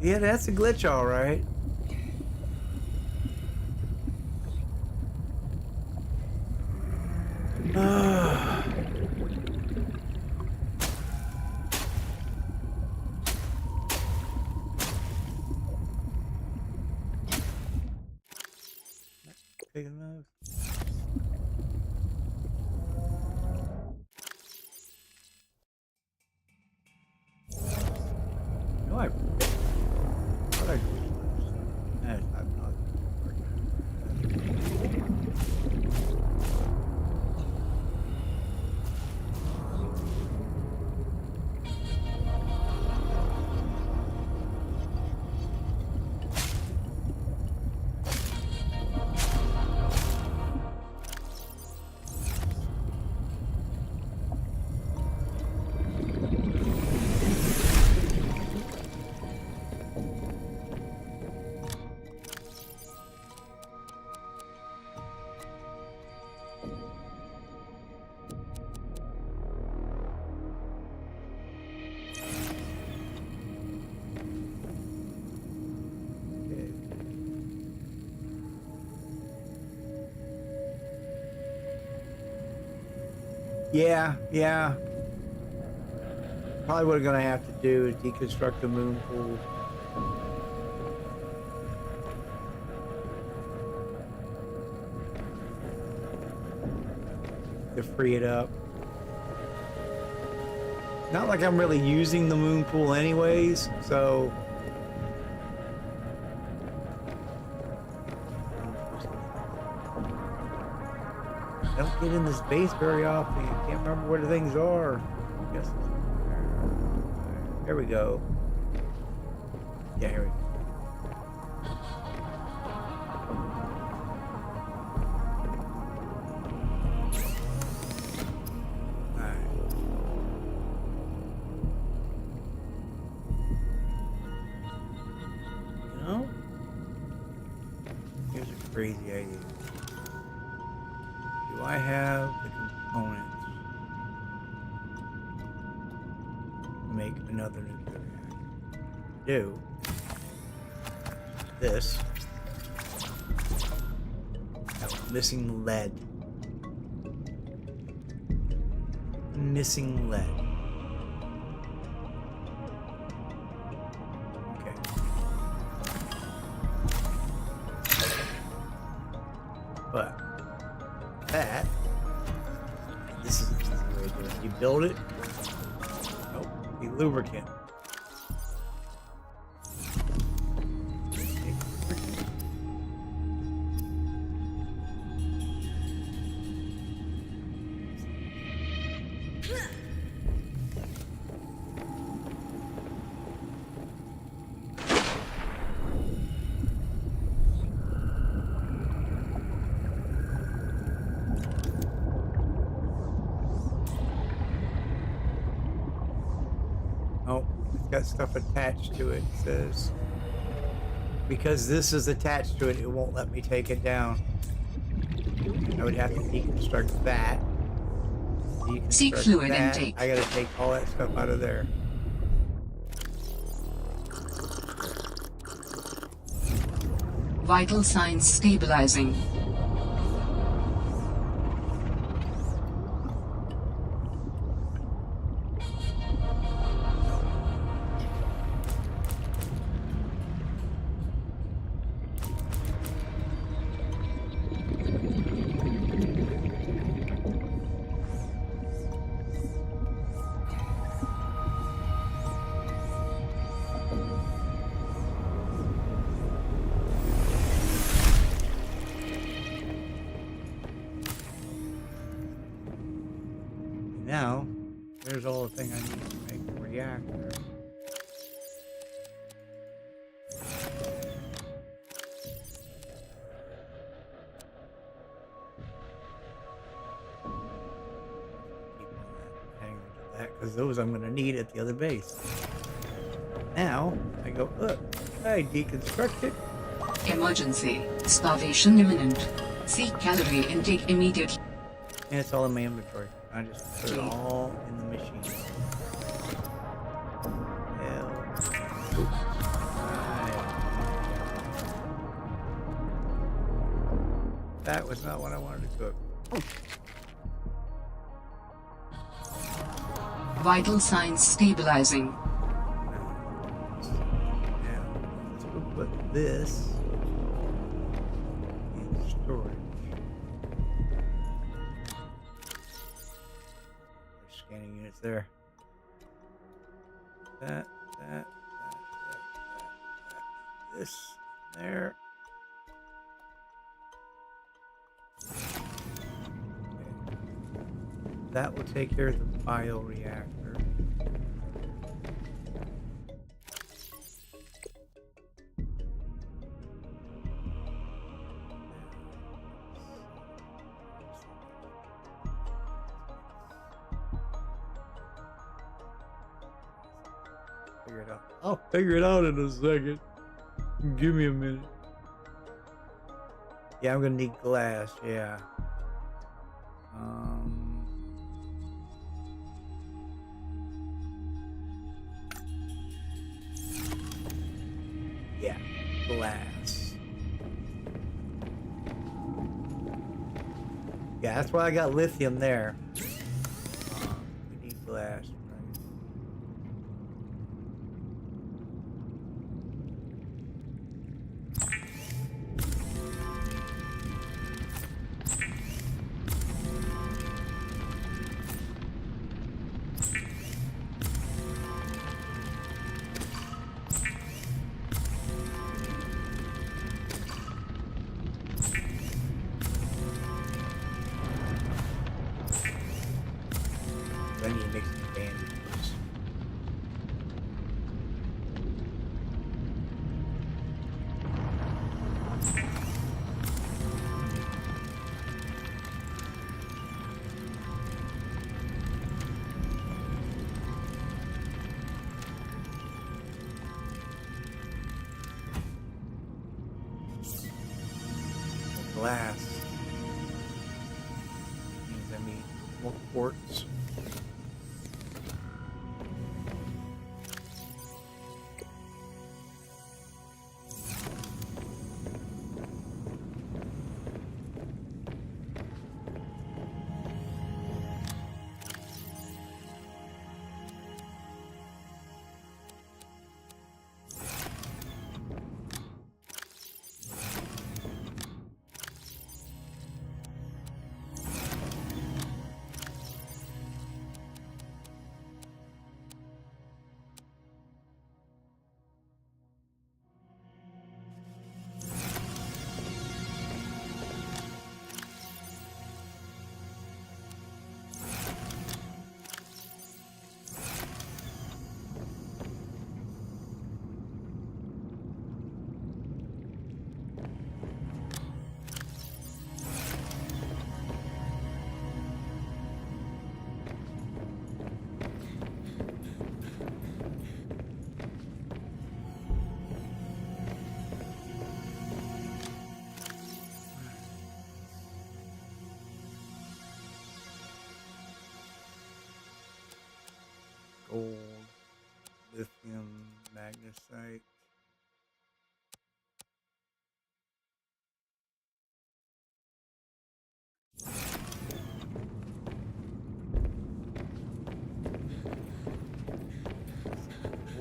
Yeah, that's a glitch, all right. Big enough. No, I thought I I'm not. Yeah. Probably what we're gonna have to do is deconstruct the moon pool. To free it up. Not like I'm really using the moon pool anyways, so... I don't get in this base very often. I can't remember where the things are. I guess there we go. Yeah, here we go. crazy idea. Do I have the components to make another nuclear reactor? I do. This. That was missing lead. Missing lead. Okay. But that, this is an easy way to do it. You build it. Nope. You lubricant. Oh, it's got stuff attached to it. It says, because this is attached to it, it won't let me take it down. I would have to deconstruct that. Seek Deconstruct fluid that. intake. I gotta take all that stuff out of there. Vital signs stabilizing. Now, there's all the thing I need to make the reactor. Keep on that, hang on to that, because those I'm going to need at the other base. Now, I go, look, I deconstruct it. Emergency. Starvation imminent. Seek calorie intake immediately. And it's all in my inventory. I just put it all in the machine. Hell. Oops. Right. That was not what I wanted to cook. Vital signs stabilizing. Now, let's go put this in storage. Scanning units there. That. This there. Okay. That will take care of the bioreactor. Figure it out. I'll figure it out in a second. Give me a minute. Yeah, I'm gonna need glass. Yeah. Yeah, glass. Yeah, that's why I got lithium there. We need glass. I need to make some bandages. need more quartz. Gold, lithium, magnesite.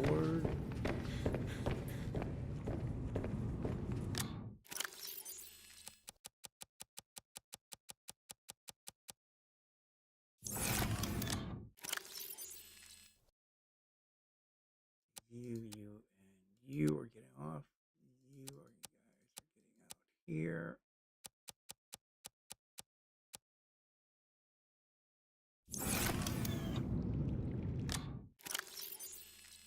Ore. You, and you are getting off. You guys are getting out here. I want to plant those here.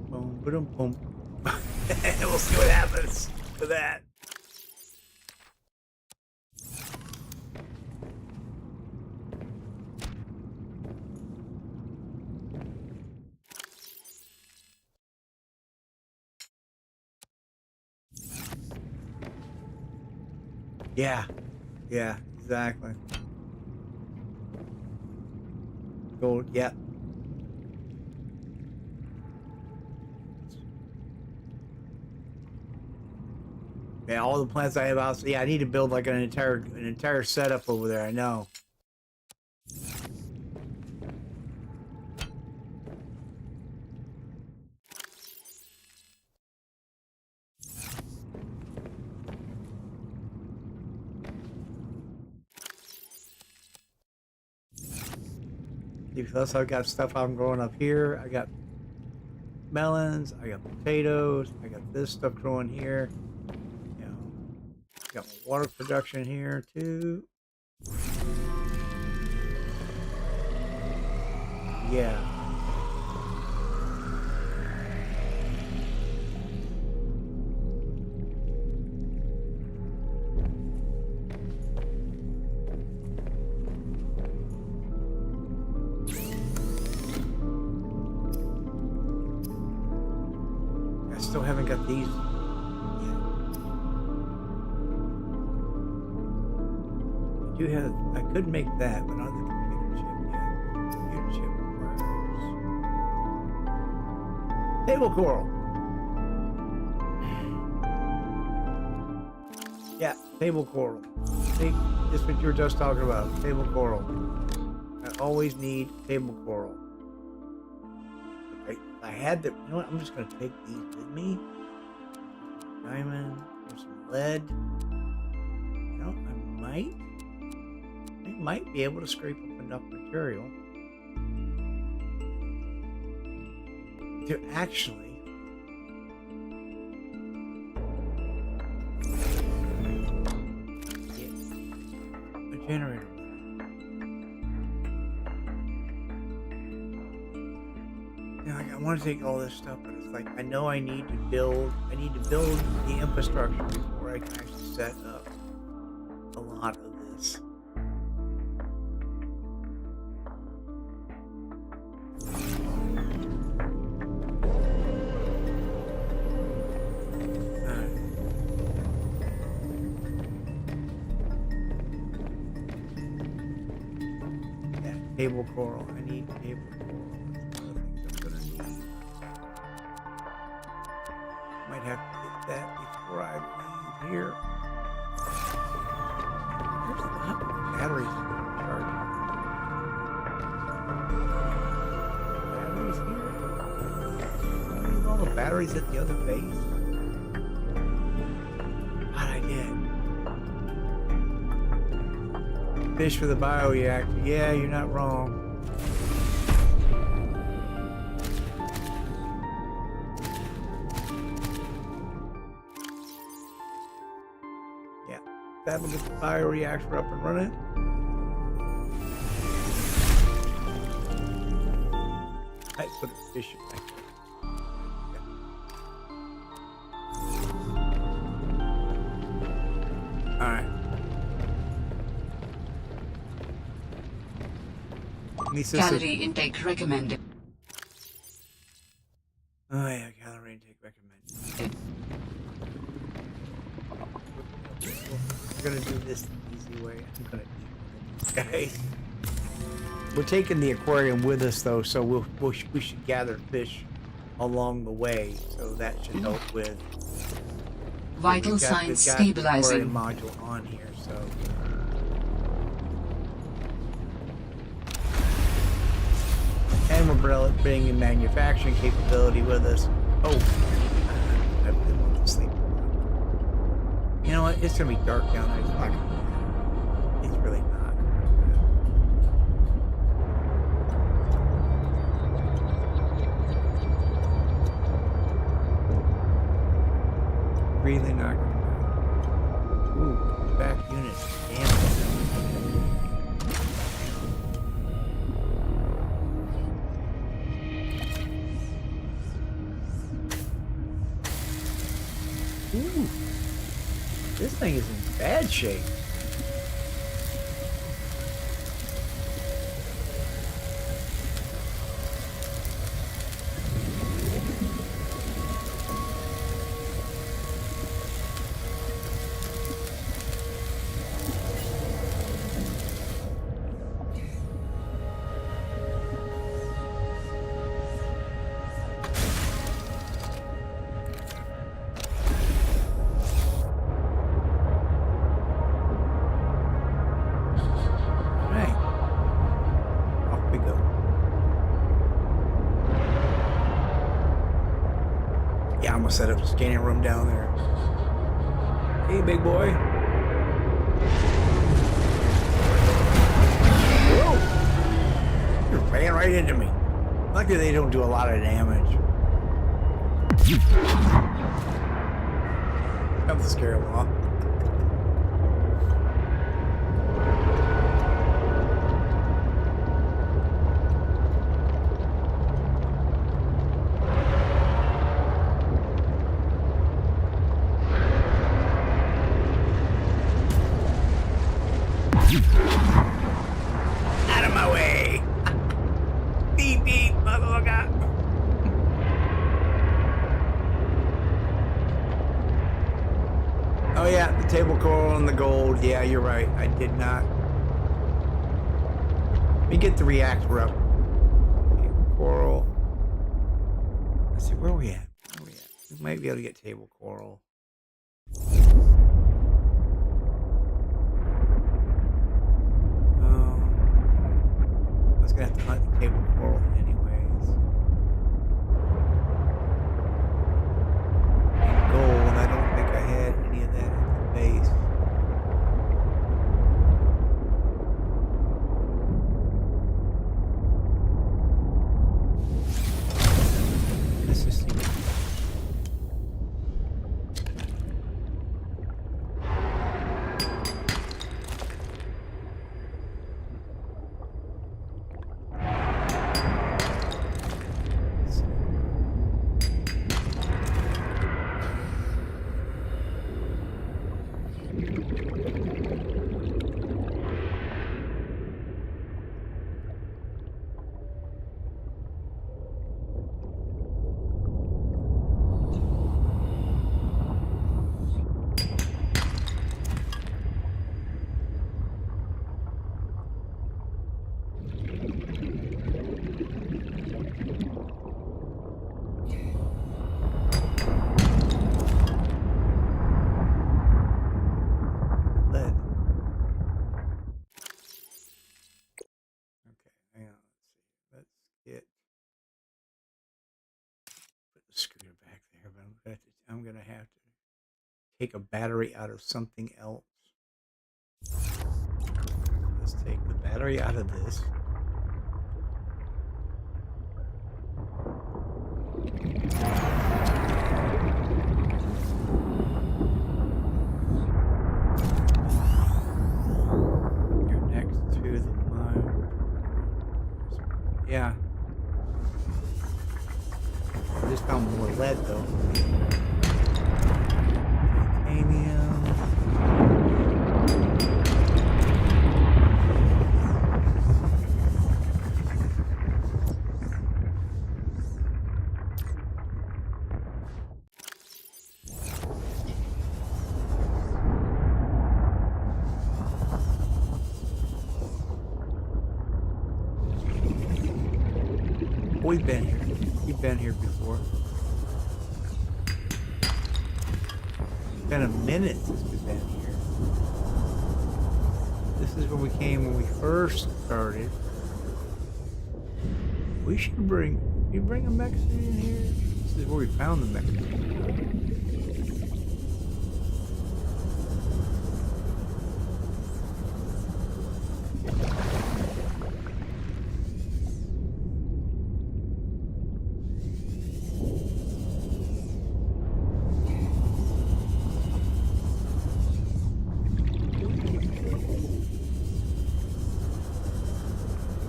Boom, boom, boom. We'll see what happens to that. Yeah, yeah, exactly. Gold, yeah. Yeah, all the plants I have out. So yeah, I need to build like an entire setup over there. I know. Plus, I've got stuff I'm growing up here. I got melons. I got potatoes. I got this stuff growing here. You know, got water production here too. Yeah. I still haven't got these yet. I do have. I could make that, but not the computer chip yet. Computer chip requires table coral. Yeah, table coral. See, this is what you were just talking about. Table coral. I always need table coral. I had the. You know what? I'm just gonna take these with me. Diamond. There's some lead. You know, I might be able to scrape up enough material to actually Generator. Yeah, I want to take all this stuff, but it's like I know I need to build the infrastructure before I can actually set up a lot of this. Table coral. I need table coral. That's one of the things I'm gonna need. Might have to get that before I leave here. Where's the batteries charging? Batteries here? Leave all the batteries at the other base? What I did. Fish for the bioreactor. Yeah, you're not wrong. Yeah, that'll get the bioreactor up and running. I put a fish in there. All right. Calorie intake recommended. Oh yeah, calorie intake recommended. We're gonna do this the easy way. I'm gonna eat these guys. We're taking the aquarium with us though, so we should gather fish along the way. So that should help with Vital signs the stabilizing. aquarium module on here, so. And we're bringing manufacturing capability with us. Oh, I really want to sleep. You know what? It's gonna be dark down there. It's not gonna be. It's really not. Really not gonna. Ooh, back units. Damn. Ooh, this thing is in bad shape. Set up a scanning room down there. Hey, big boy. Whoa! You're ran right into me. Luckily, they don't do a lot of damage. Have to scare them off. Out of my way! Beep beep, motherfucker! Oh yeah, the table coral and the gold. Yeah, you're right. I did not. Let me get the reactor up. Table coral. Let's see, where are we at? Where are we at? We might be able to get table coral. I was gonna have to hunt the table coral anyways. And gold, I don't think I had any of that at the base. Let's just see. I'm gonna have to take a battery out of something else. Let's take the battery out of this. You're next to the mine. Yeah. I just found more lead though. Titanium. We've been here. We've been here before. It's been a minute since we've been here. This is where we came when we first started. We should bring... You bring a Mexican in here? This is where we found the Mexican.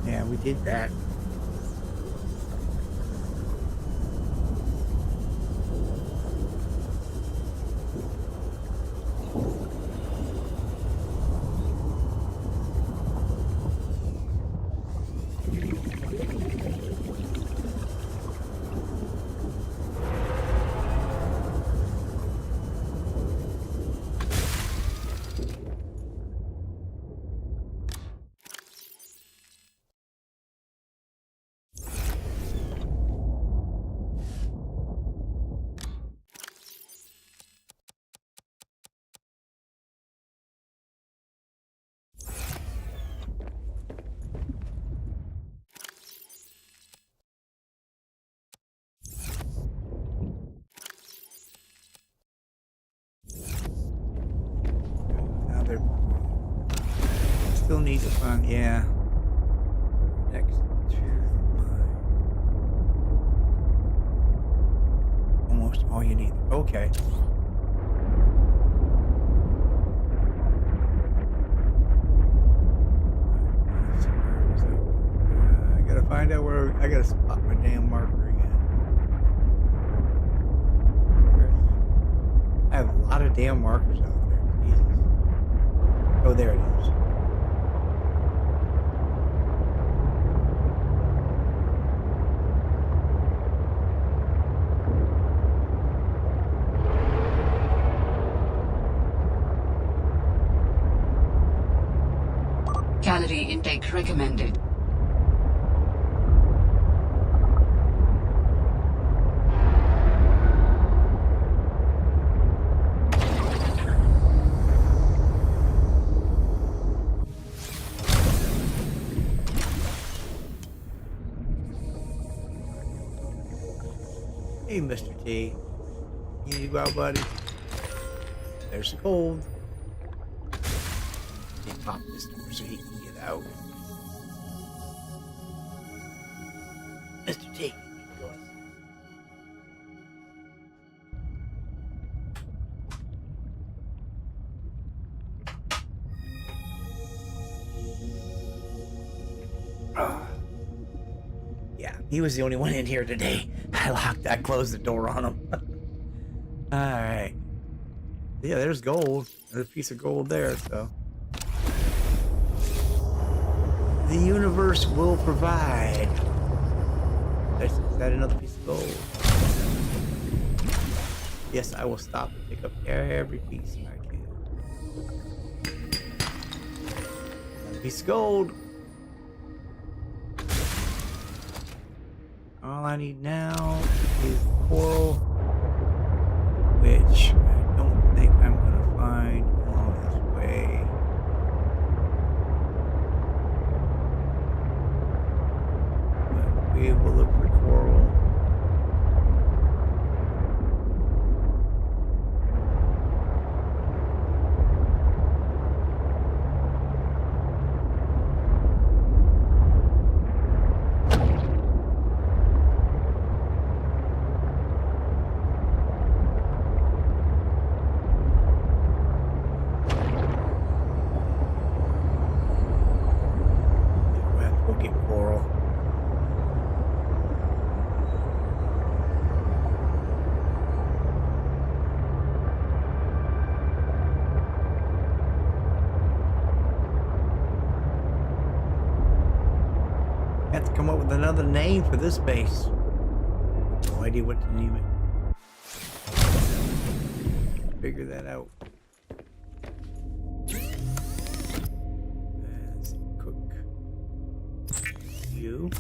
Yeah, we did that. Now they're... Still need to find... Yeah. Next to the mine. Almost all you need. Okay. I gotta find out where... I gotta spot my damn marker again. I have a lot of damn markers out there. Jesus. Oh, there it is. Calorie intake recommended. Hey, Mr. T. You need to go out, buddy? There's the gold. Can't pop this door so he can get out. Mr. T, you need to go outside. Yeah, he was the only one in here today. I closed the door on him. Alright. Yeah, there's gold. There's a piece of gold there, so. The universe will provide. Is that another piece of gold? Yes, I will stop and pick up every piece I can. Another piece of gold. All I need now is coral, which I don't think I'm gonna find along this way. But we will look for coral. have to come up with another name for this base. No idea what to name it. Figure that out. Let's cook you.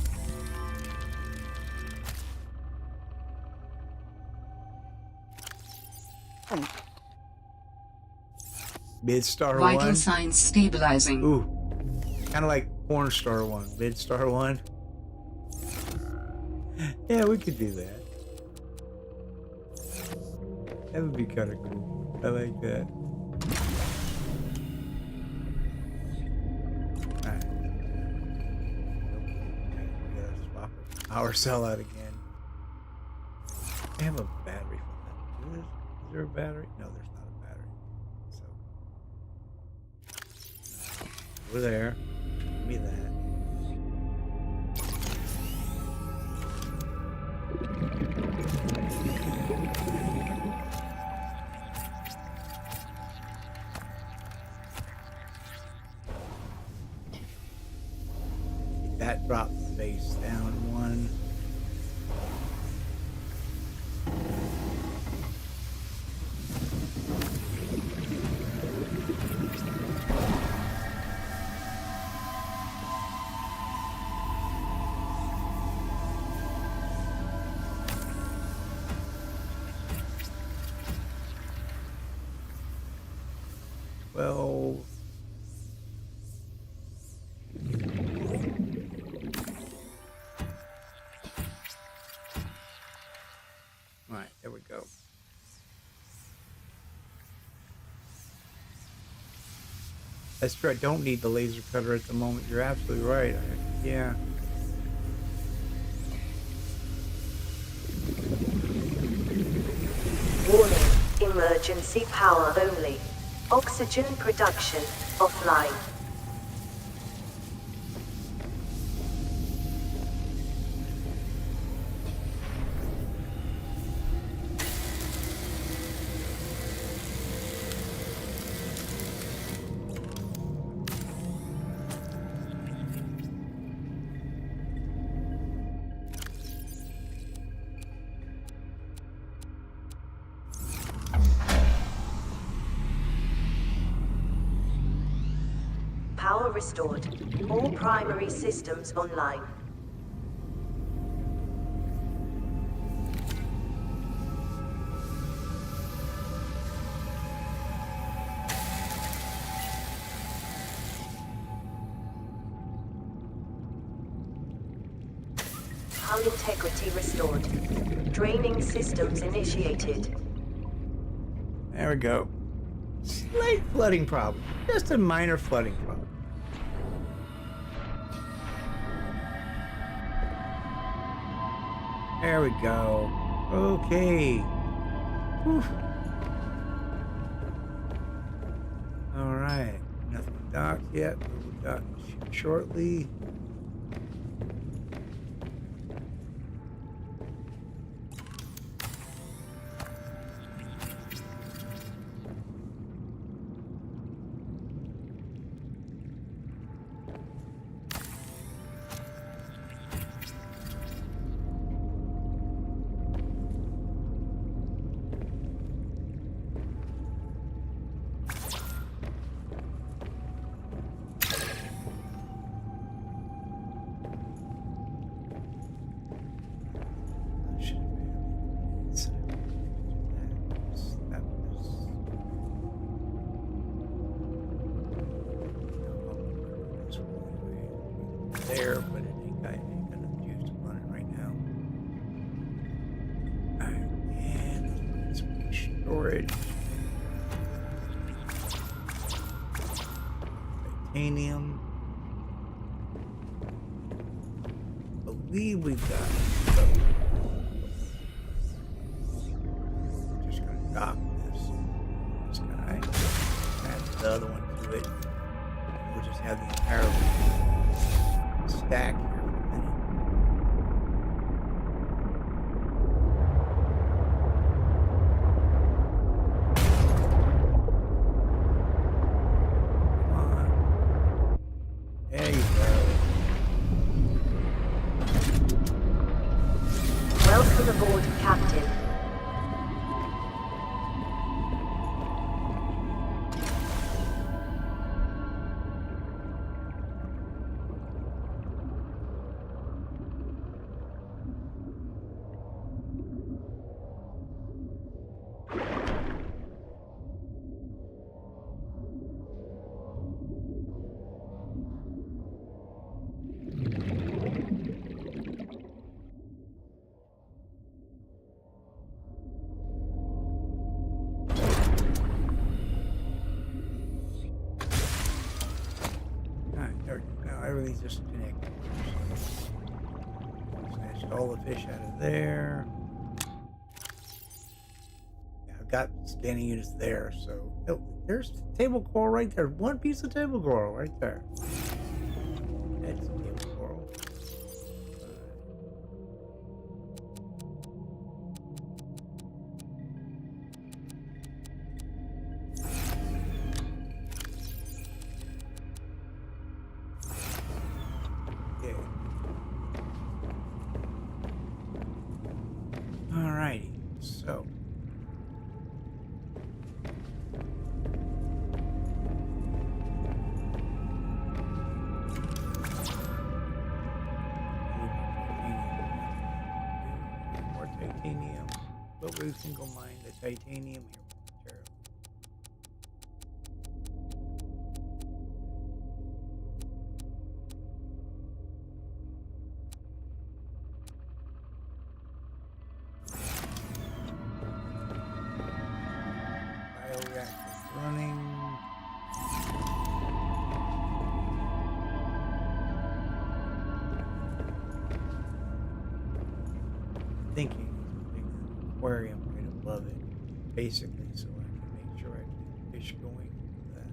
Mid-star Vital one. signs stabilizing. Ooh, kind of like porn star one. Mid-star one. Yeah, we could do that. That would be kind of cool. I like that. Alright. We gotta swap a power cell out again. I have a battery for that. Is there a battery? No, there's not a battery. So over there. Give me that. That drops the base down one. Well, all right, there we go. That's true. I don't need the laser cutter at the moment. You're absolutely right. Yeah. Warning, emergency power only. Oxygen production offline. Power restored. All primary systems online. Hull integrity restored. Draining systems initiated. There we go. Slight flooding problem. Just a minor flooding problem. There we go. Okay. Whew. All right. Nothing docked yet. We'll dock shortly. There, but it ain't got enough juice to run it right now. Alright, and switch storage. Titanium. Believe we've got it. Just gonna dock this guy. Add the other one to it. We'll just have the entire stack here for a minute. Come on. There you go. everything's just connected. Snatched all the fish out of there. Yeah, I've got scanning units there, so oh, there's table coral right there. One piece of table coral right there. That's table coral. Alrighty, so more titanium, but we can go mine the titanium here. Material. Bioreactor running. Thinking putting an aquarium right above it, basically, so I can make sure I keep fish going with that.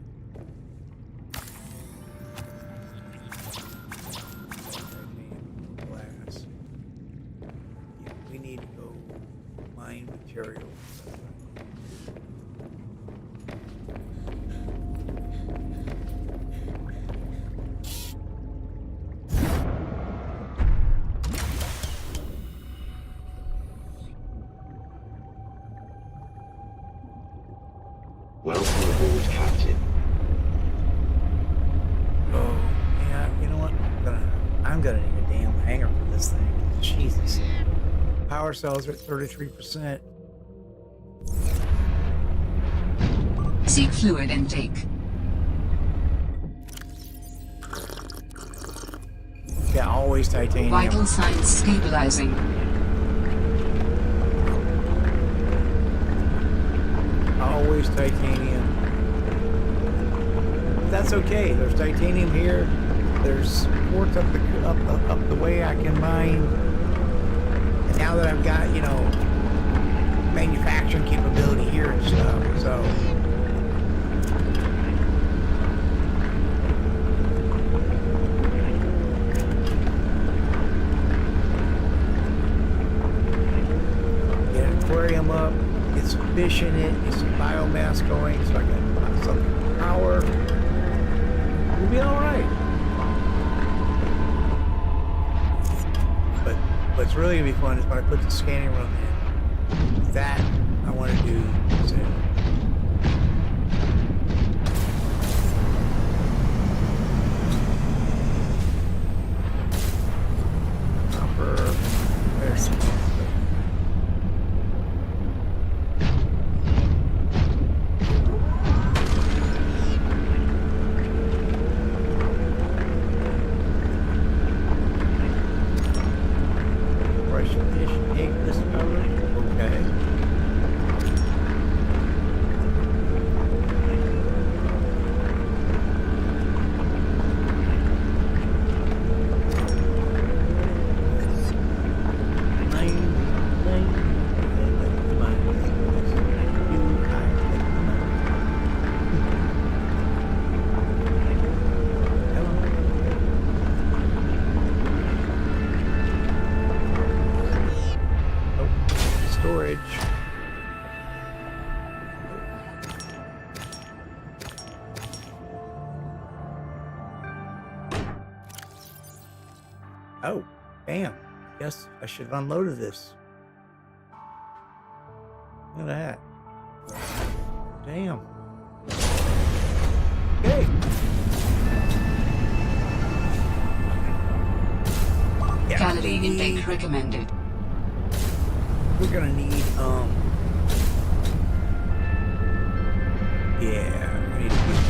Glass. Yeah, we need to go mine material. Welcome aboard, Captain. Oh, yeah, you know what? I'm gonna need a damn hanger for this thing. Jesus. Power cells are at 33%. Seek fluid intake. Yeah, always titanium. Vital signs stabilizing. Always titanium. That's okay. There's titanium here. There's quartz up the way I can mine. And now that I've got, you know, manufacturing capability here and stuff, so get an aquarium up, get some fish in it, get some biomass going, so I got something to power. We'll be all right. But what's really gonna be fun is when I put the scanning room in. That I want to do soon. Copper. There's some. Storage. Oh, bam. Guess I should have unloaded this. Look at that. Damn. Okay. Yeah, Calorie intake recommended. we're gonna need yeah, we need to get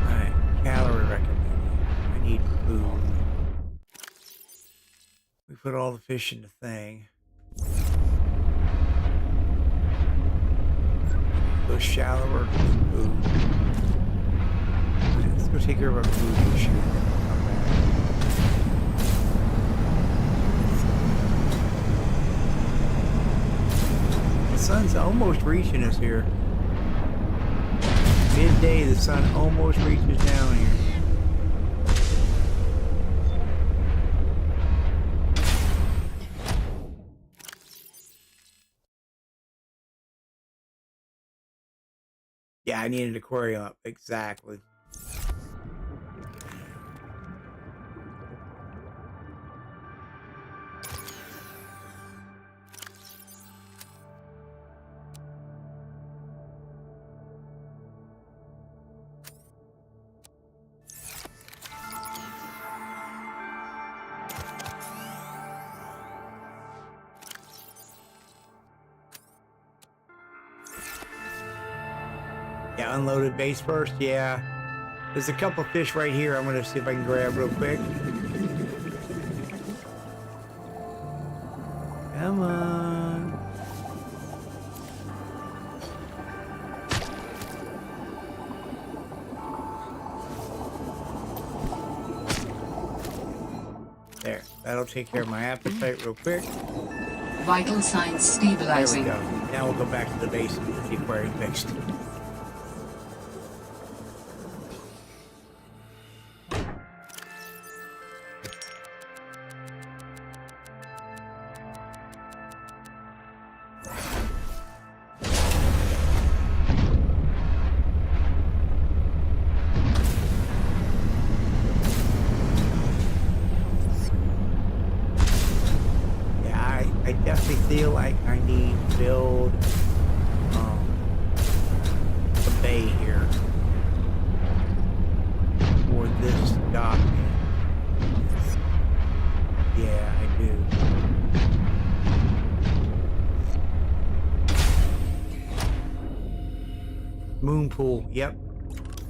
alright, calorie recommended. I need food. We put all the fish in the thing. Go shallower food. go take care of our food issue. The sun's almost reaching us here. Midday, the sun almost reaches down here. Yeah, I need an aquarium up. Exactly. Yeah, unloaded base first. Yeah. There's a couple fish right here. I'm going to see if I can grab real quick. Come on. There. That'll take care of my appetite real quick. Vital signs There we stabilizing. go. Now we'll go back to the base and get the aquarium fixed. I definitely feel like I need to build a bay here for this dock. Yeah, I do. Moon pool. Yep.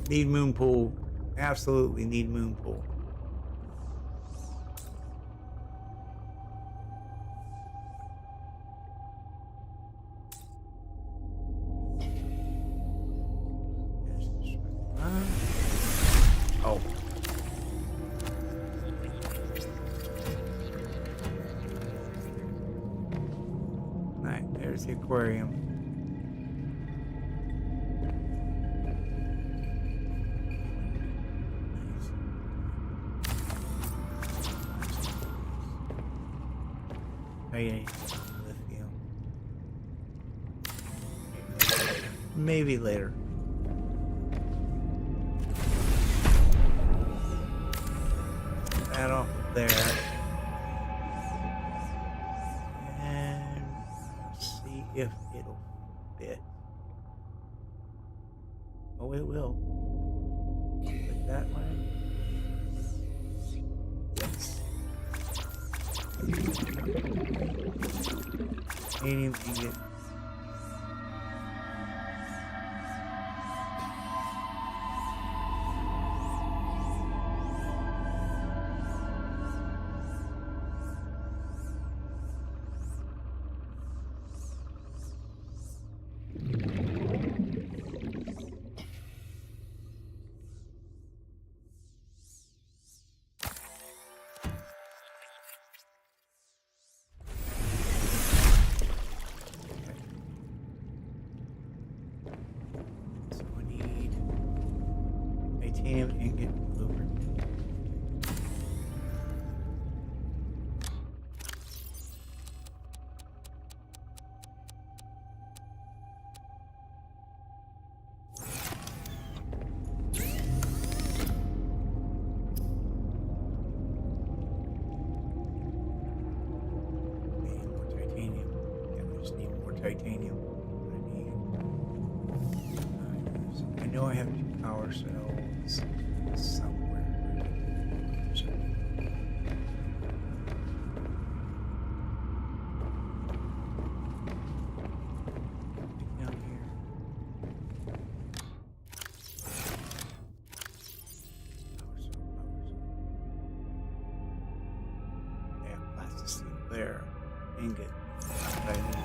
Need moon pool. Absolutely need moon pool. Oh. Right, there's the aquarium. Oh, yeah, lithium. Maybe later. That off there. And see if it'll fit. Oh, it will. Like that way. Yes. Titanium ingot. Titanium ingot over. Need more titanium. Yeah, I just need more titanium. I know I have 2 power cells somewhere. Down here. Power cell. Yeah, plasticine there. Ingot. Right in there.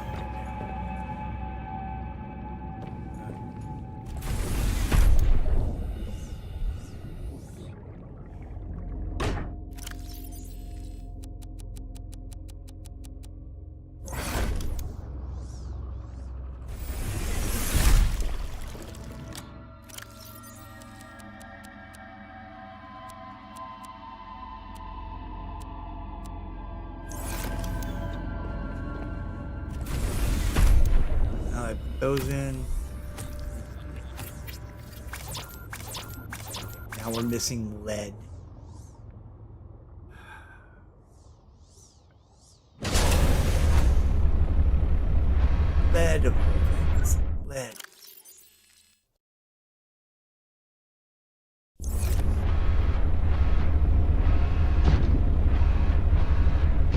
those in. Now we're missing lead. Lead of all things. Lead.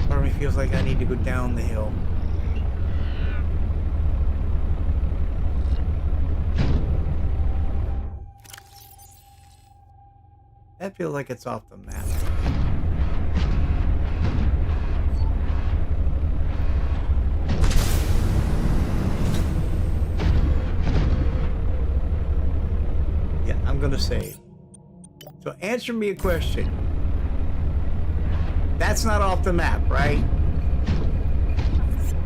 Part of me feels like I need to go down the hill. That feels like it's off the map. Yeah, I'm gonna save. So answer me a question. That's not off the map, right?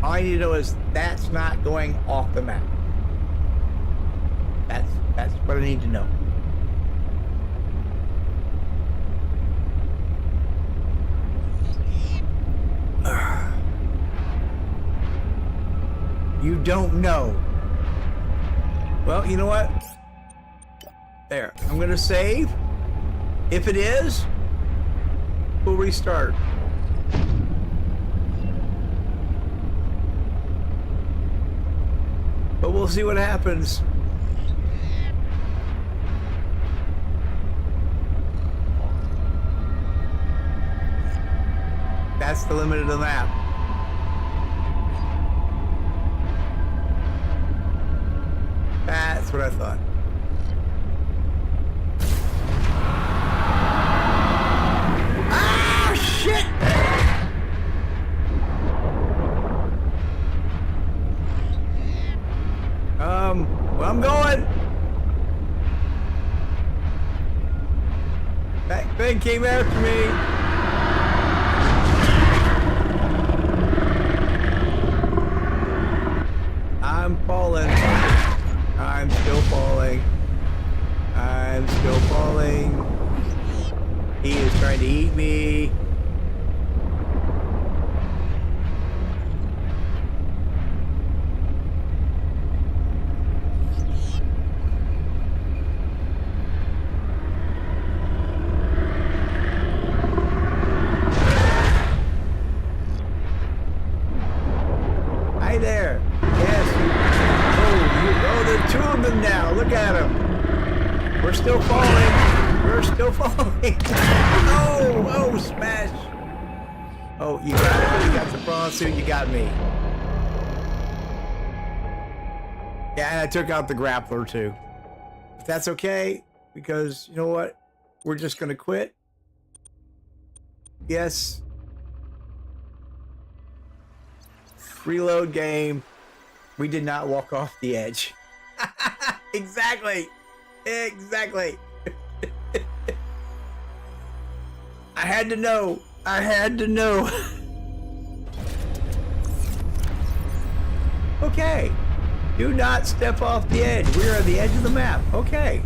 All I need to know is that's not going off the map. That's what I need to know. You don't know. Well, you know what? There. I'm gonna save. If it is, we'll restart. But we'll see what happens. That's the limit of the map. That's what I thought. Ah, shit! Well, I'm going. That thing came after me. I'm falling. I'm still falling. I'm still falling. He is trying to eat me. Hi there. Yes. Oh, there are two of them now. Look at them. We're still falling. We're still falling. Oh, smash. Oh, you got it. You got the prawn suit. You got me. Yeah, and I took out the grappler too. If that's okay, because you know what? We're just going to quit. Yes. Reload game. We did not walk off the edge. Exactly. Exactly. I had to know. I had to know. Okay. Do not step off the edge. We're at the edge of the map. Okay.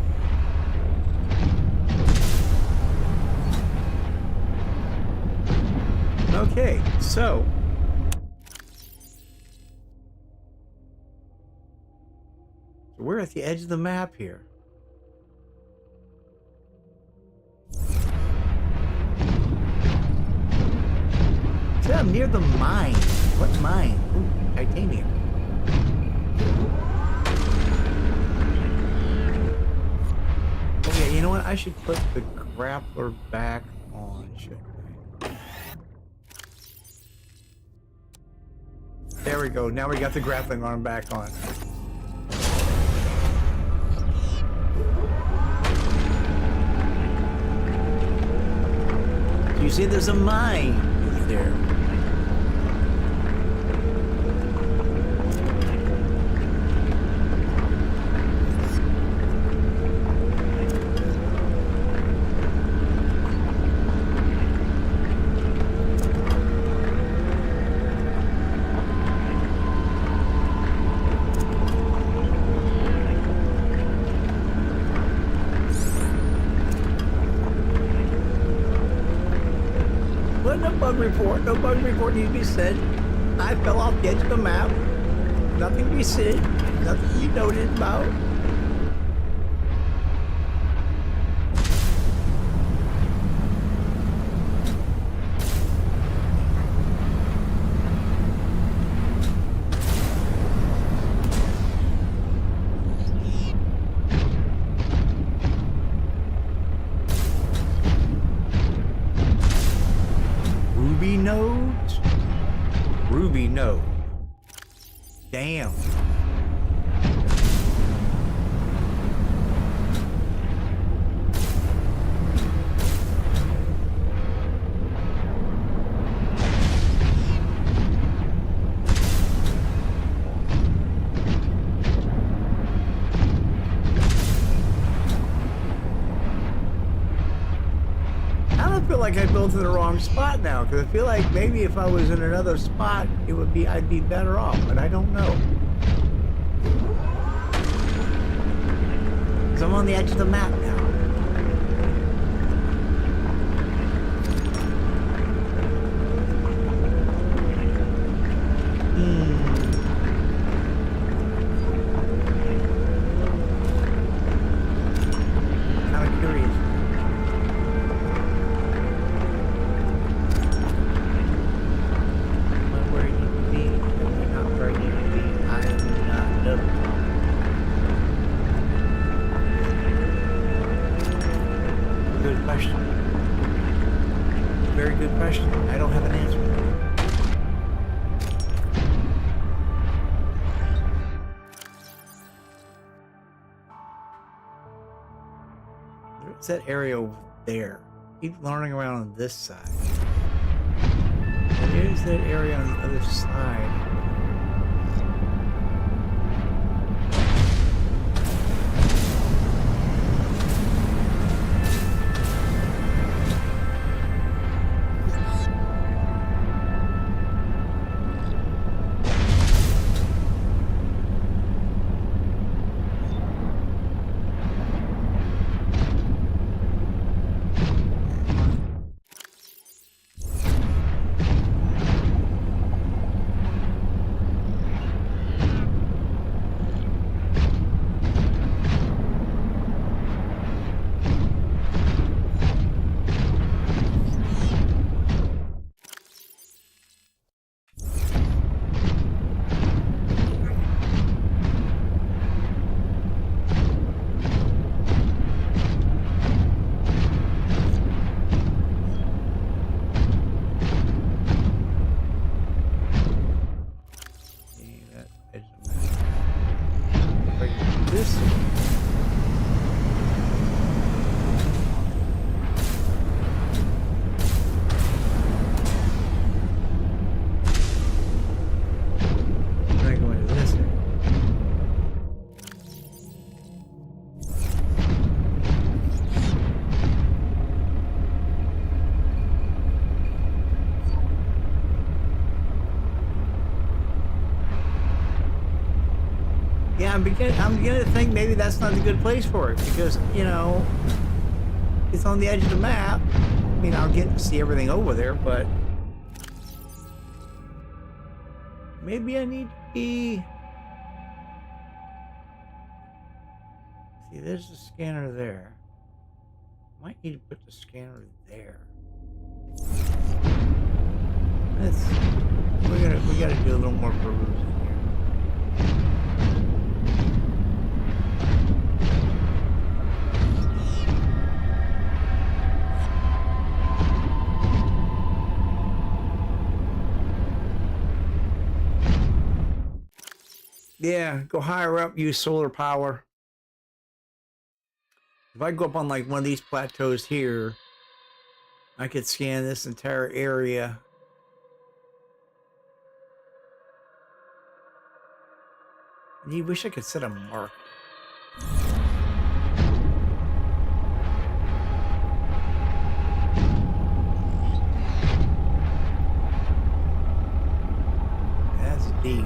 Okay, so we're at the edge of the map here. See, I'm near the mine. What mine? Ooh, titanium. Okay, you know what? I should put the grappler back on, shouldn't I? There we go. Now we got the grappling arm back on. You see, there's a mine there. No bug report needs to be said. I fell off the edge of the map. Nothing to be said. Nothing to be noted about. Ruby nodes? Ruby node. Damn. I feel like I built in the wrong spot now, because I feel like maybe if I was in another spot, I'd be better off, but I don't know. Because I'm on the edge of the map now. Kind of curious. Good question. Very good question. I don't have an answer. There's that area over there. Keep learning around on this side. There's that area on the other side. Yeah, I'm beginning to think maybe that's not a good place for it, because, you know, it's on the edge of the map. I mean, I'll get to see everything over there, but maybe I need to be... See, there's the scanner there. Might need to put the scanner there. We gotta do a little more perusing here. Yeah, go higher up, use solar power. If I go up on like one of these plateaus here, I could scan this entire area. I wish I could set a mark. That's deep.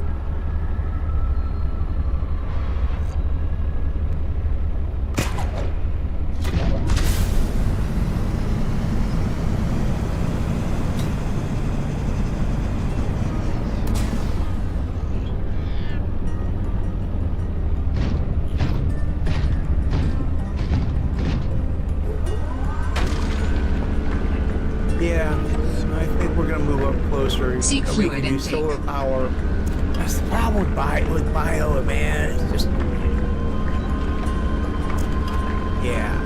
sure Seek that we fluid can use intake. solar power. That's the problem with bio, man. It's just, yeah.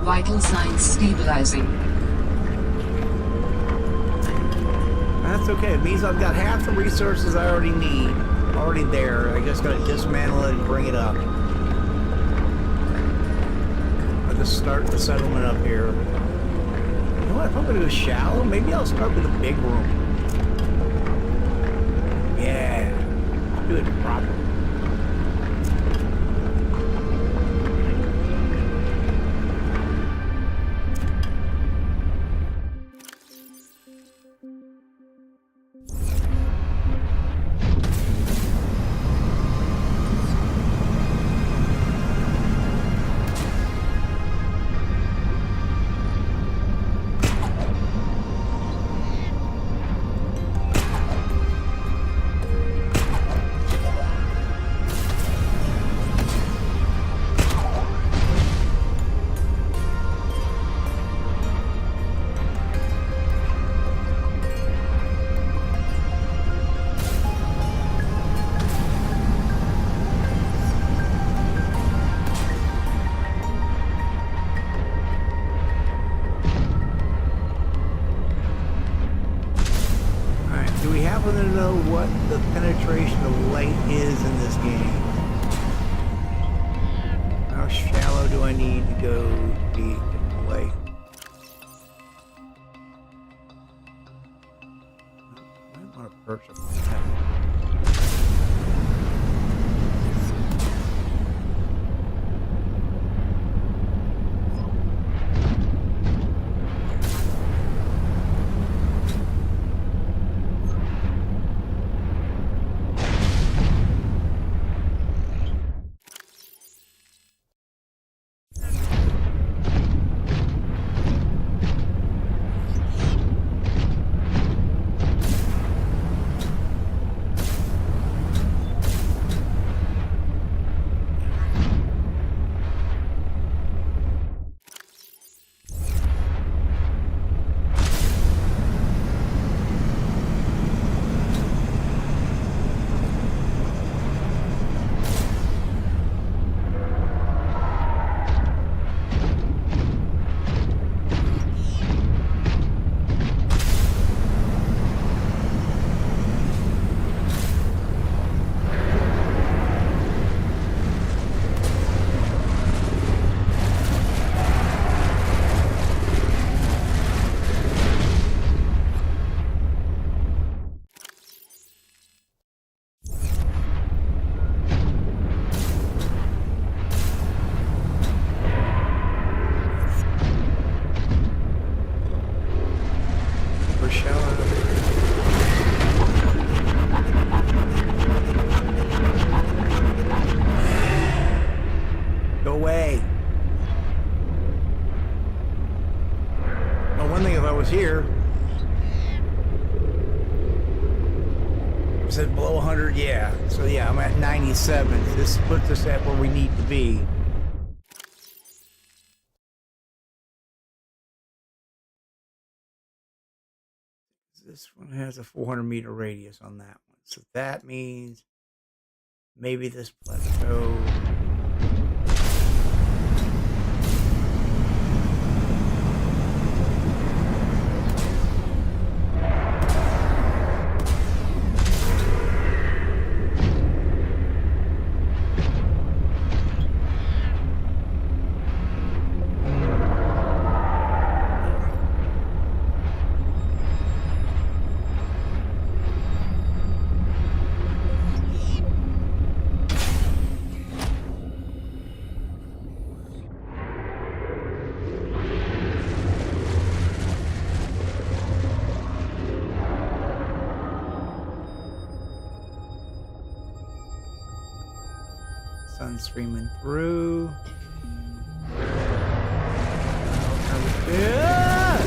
Vital signs stabilizing. That's okay. It means I've got half the resources I already need already there. I just gotta dismantle it and bring it up. I'll just start the settlement up here. You know what? If I'm gonna go shallow, maybe I'll start with a big room. Yeah. Do it properly. happen to know what the penetration of light is in this game? How shallow do I need to go to be away? I might want to perch up on that. Go away. Well, one thing, if I was here, it said below 100, yeah. So yeah, I'm at 97. This puts us at where we need to be. This one has a 400-meter radius on that one. So that means maybe this plateau. Sun streaming through. Yeah!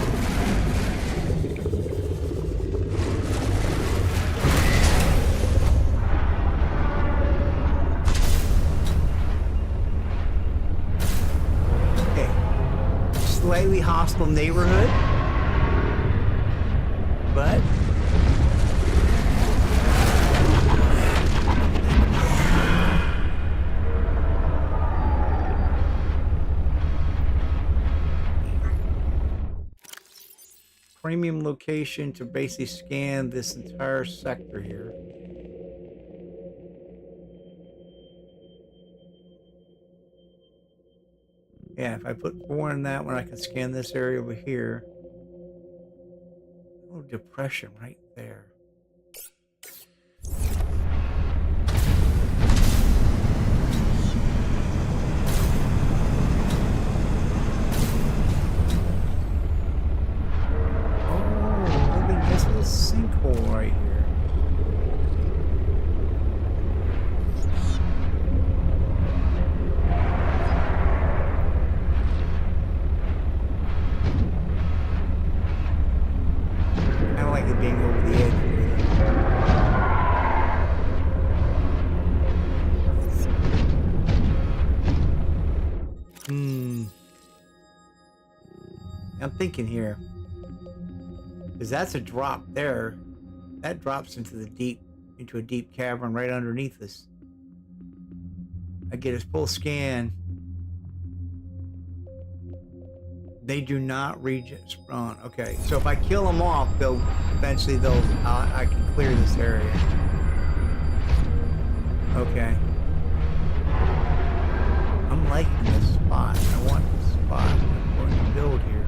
Okay. slightly hostile neighborhood, but premium location to basically scan this entire sector here. Yeah, if I put 4 in that one, I can scan this area over here. Oh, depression right there. Oh, look at this little sinkhole right here. Being over the edge. I'm thinking here, because that's a drop there. That drops into a deep cavern right underneath us. I get a full scan. They do not respawn. Okay, so if I kill them off, eventually I can clear this area. Okay. I'm liking this spot. I want this spot. I'm going to build here.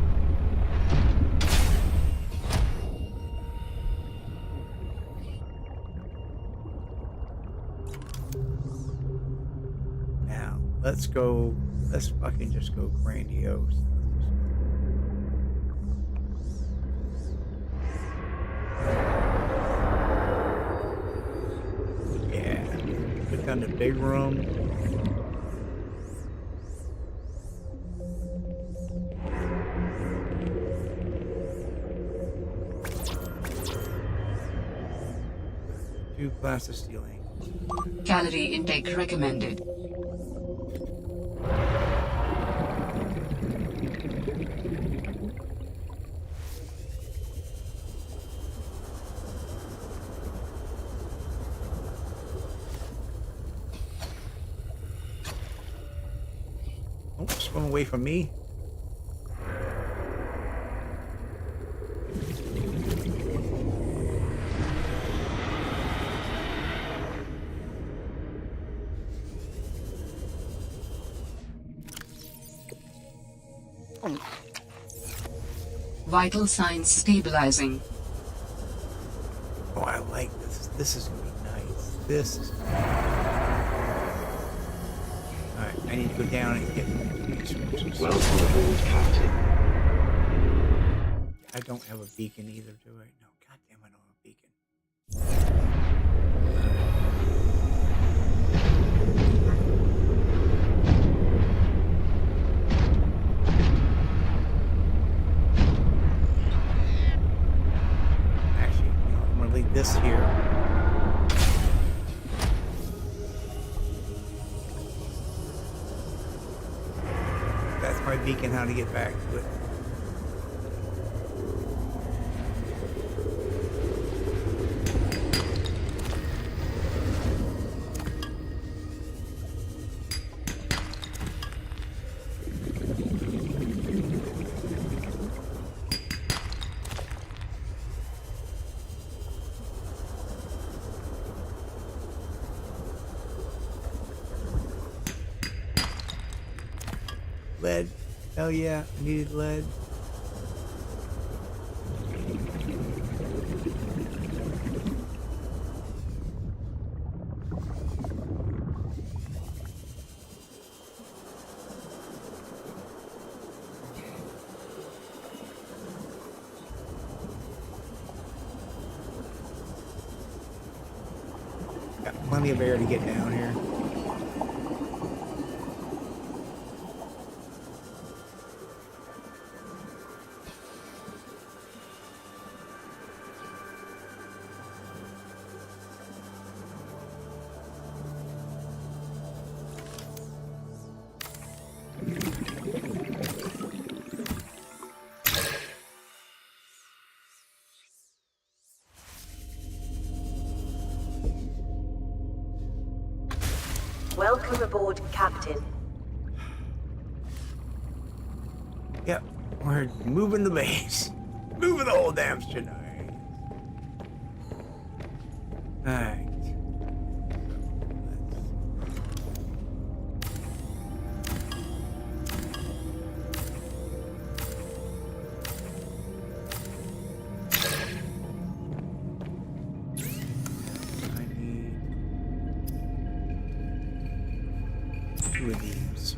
Now, let's fucking just go grandiose. On the big room. Two glass of stealing. Calorie intake recommended. Swim away from me. Vital signs stabilizing. Oh, I like this. This is gonna be nice. This is. Alright, I need to go down and get resources. Welcome aboard, Captain. I don't have a beacon either, do I? No, goddamn, I don't have a beacon. Actually, I'm gonna leave this here. That's my beacon, how to get back to it. Lead. Hell yeah, I needed lead. Got plenty of air to get down here. Welcome aboard, Captain. Yep, we're moving the base. Moving the whole damn shit. Alright. Two of these.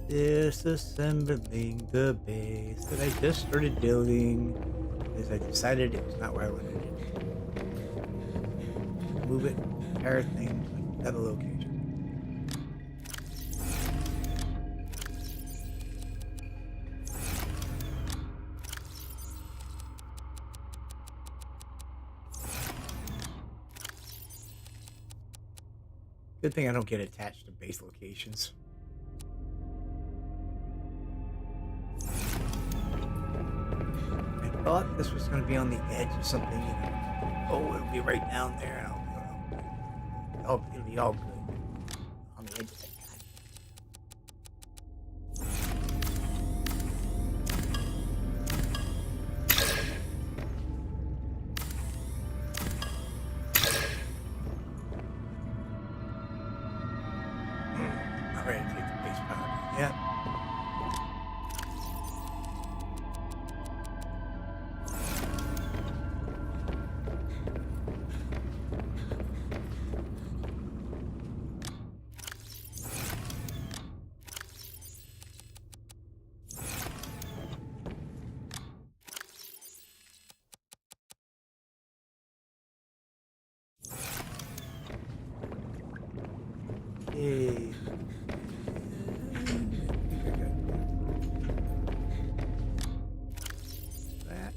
Disassembling the base that I just started building because I decided it was not where I wanted it. Move it, entire thing to another location. Good thing I don't get attached to base locations. I thought this was going to be on the edge of something, you know. Oh, it'll be right down there. It'll be all good. On the edge of that guy. Not ready to take the base power yet. Hey. That.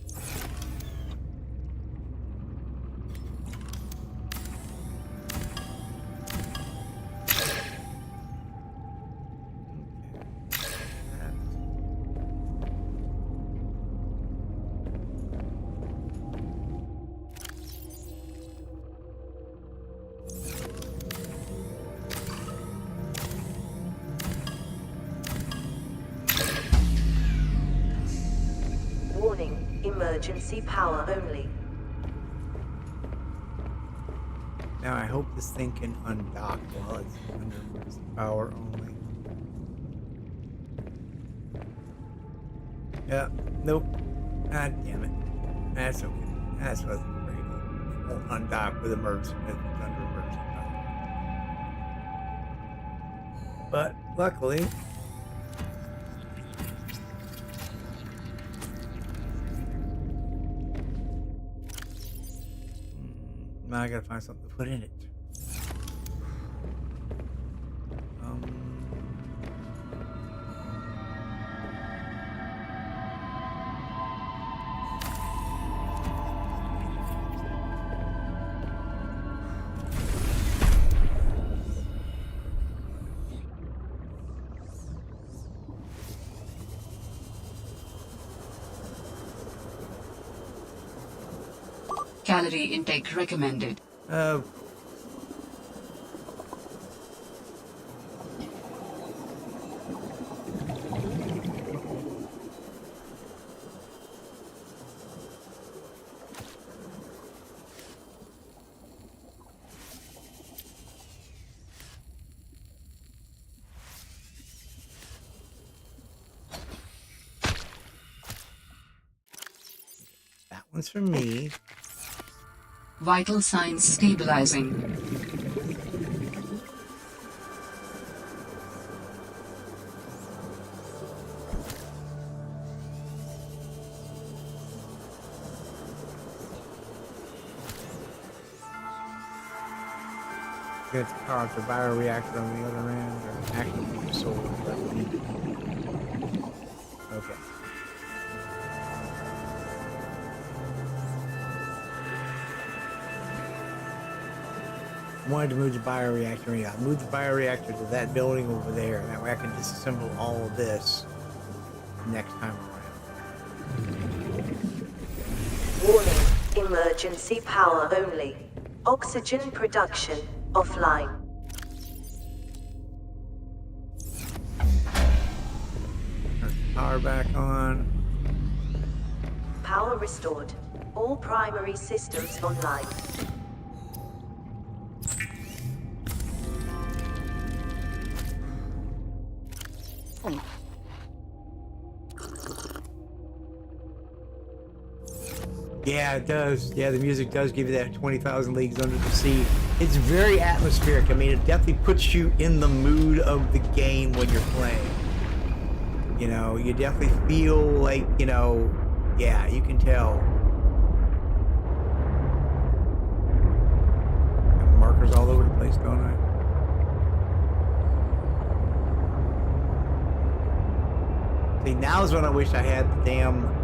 Warning, emergency power only. Now I hope this thing can undock while it's under emergency power only. Yeah, nope. God damn it. That's okay. That's what I was afraid of. It won't undock with emergency if it's under emergency power. But luckily, now I gotta find something to put in it. Calorie intake recommended. That one's for me. Vital signs stabilizing. Get the power up the bioreactor on the other end, or activate the solar. Okay. I wanted to move the bioreactor. Yeah, move the bioreactor to that building over there. That way I can disassemble all of this next time around. Warning. Emergency power only. Oxygen production offline. Turn the power back on. Power restored. All primary systems online. Yeah, it does. Yeah, the music does give you that 20,000 Leagues Under the Sea. It's very atmospheric. I mean, it definitely puts you in the mood of the game when you're playing. You know, you definitely feel like, you know, yeah, you can tell. Got markers all over the place, don't I? See, now's when I wish I had the damn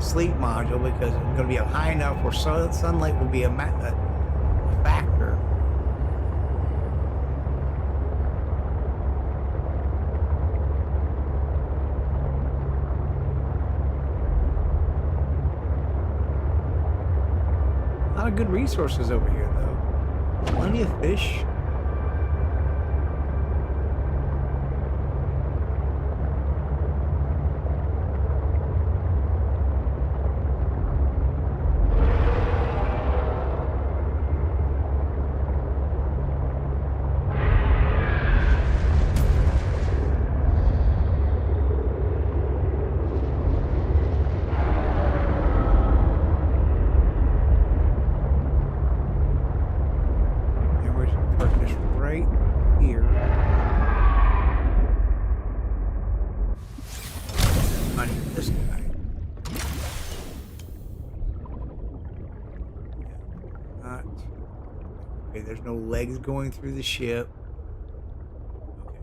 sleep module, because it's going to be up high enough where sunlight will be a factor. A lot of good resources over here, though. Plenty of fish. There's no legs going through the ship. Okay.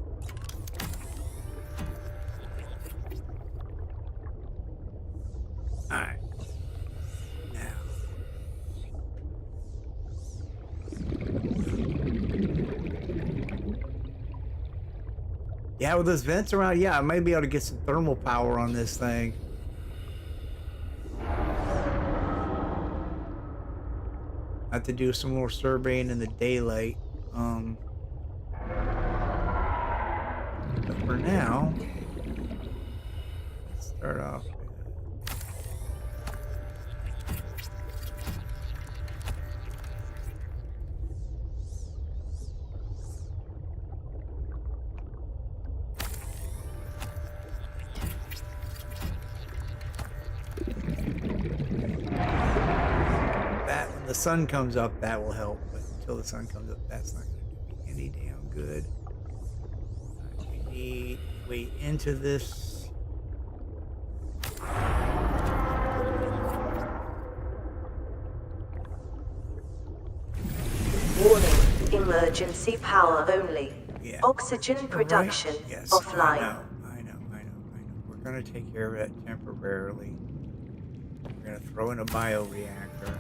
All right. Now. Yeah, with those vents around, yeah, I might be able to get some thermal power on this thing. I have to do some more surveying in the daylight. But for now, let's start off. The sun comes up, that will help, but until the sun comes up, that's not going to do me any damn good. We need way into this. Warning. Emergency power only. Yeah. Oxygen production Yes, offline. I know. We're going to take care of it temporarily. We're going to throw in a bioreactor.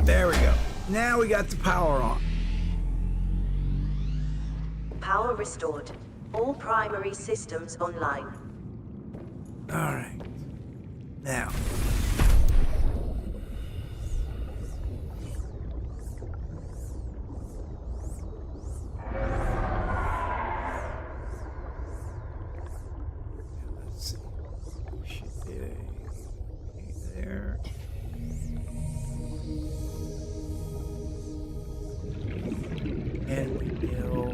There we go. Now we got the power on. Power restored. All primary systems online. All right. Now. Let's see. Should be there. And we will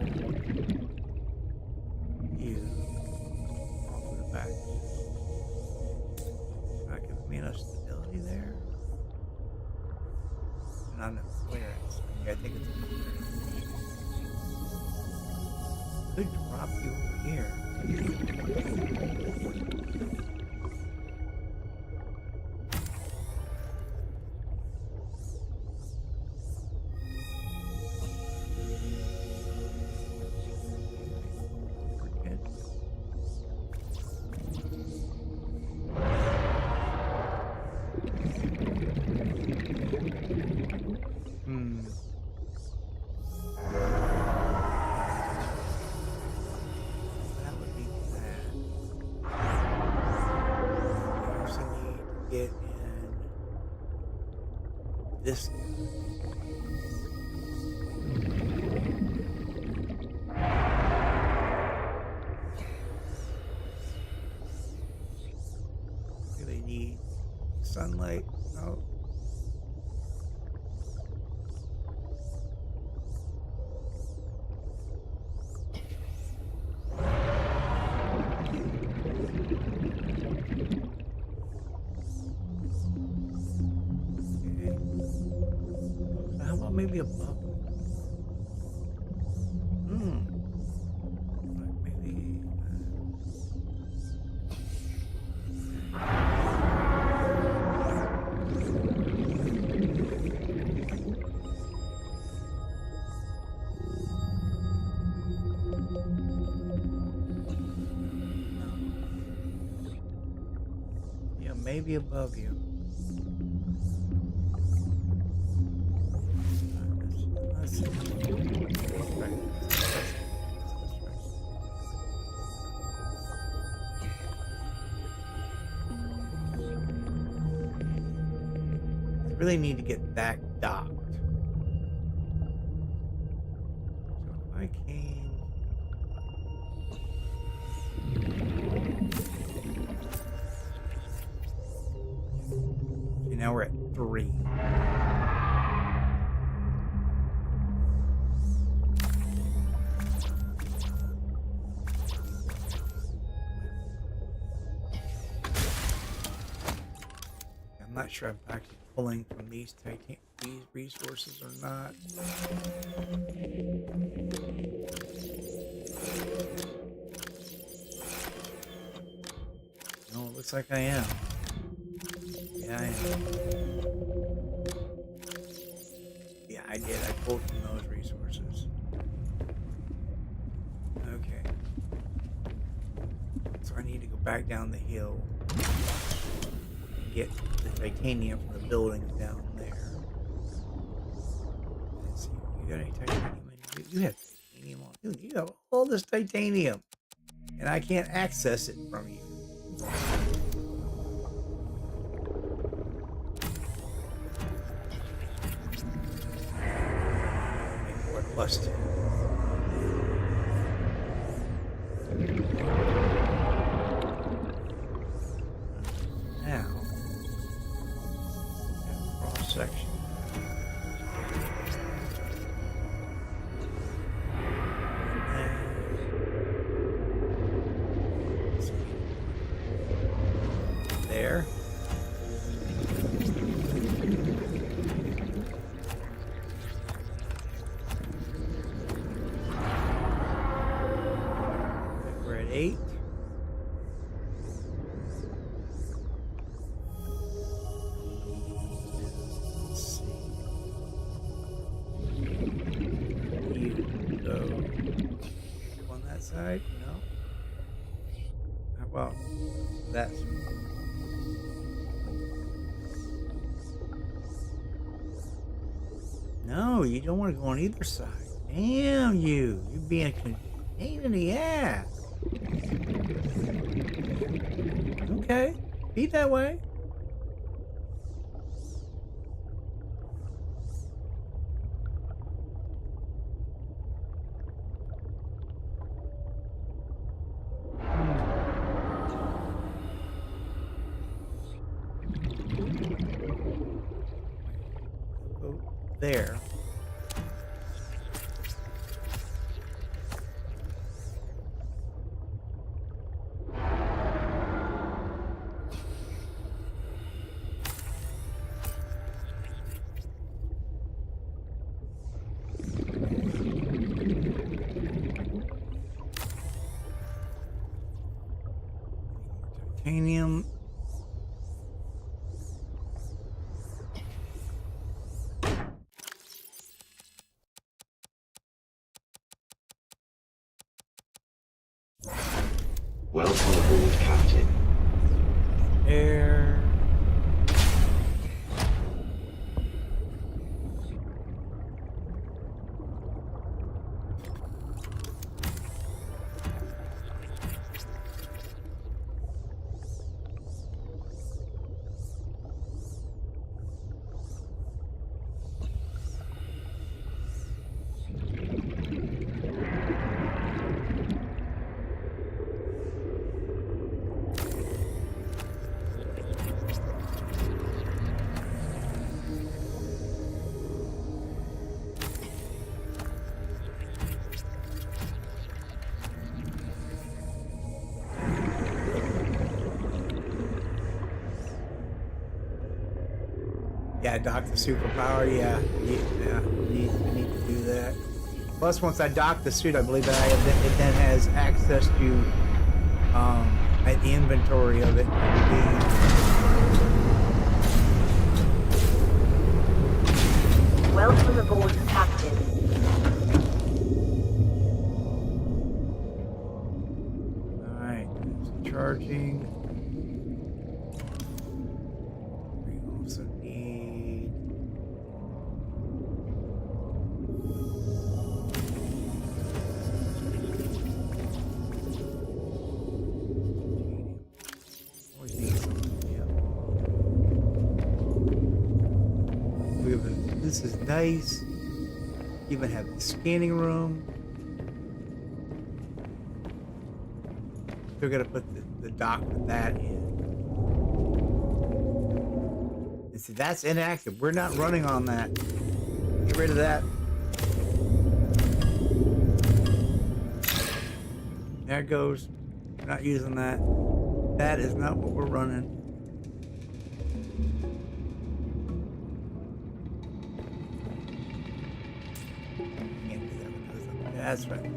you off of the back. I can mean a stability there. And I know where it's. I think it's could drop you over here. Get in this guy. Do they need sunlight? No. Maybe above. Maybe. Yeah, maybe above you. Really need to get that docked. So if I came see, now we're at 3. I'm not sure I'm actually pulling from these resources or not. No, it looks like I am. Yeah, I am. Yeah, I did. I pulled from those resources. Okay. So I need to go back down the hill and get the titanium from the buildings down there. Let's see. You got any titanium? You have titanium on. Dude, you have all this titanium. And I can't access it from you. Plus 2. Now, cross section. There. We're at 8. Let's see. You go on that side? No. How about that side? No, you don't want to go on either side. Damn you! You're being Pain in the ass. Okay. Be that way. Go there. Titanium. Welcome aboard, Captain. Air. Yeah, dock the superpower. Yeah, we need to do that. Plus, once I dock the suit, I believe that it then has access to the inventory of it. Welcome aboard, Captain. All right, charging. We also need. Always need something, yeah. We have this is nice. Even have the scanning room. Still gotta put the dock with that in. And see, that's inactive. We're not running on that. Get rid of that. There it goes. We're not using that. That is not what we're running. Can't do that with those up there. That's right.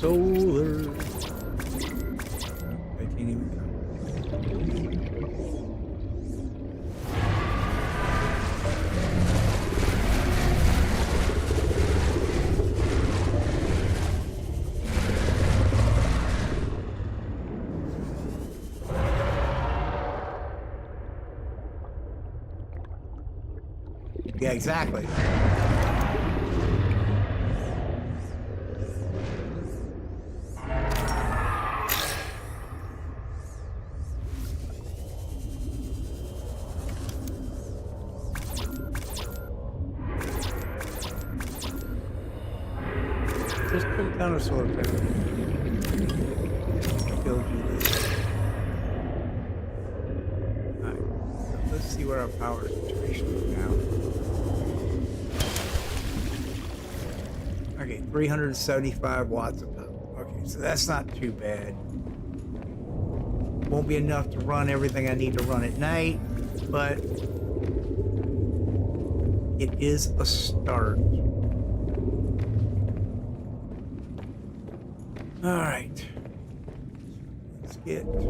Solar. Titanium. Yeah, exactly. Just put down a solar panel. what our power situation is now. Okay, 375 watts of power. Okay, so that's not too bad. Won't be enough to run everything I need to run at night, but it is a start. All right, let's get some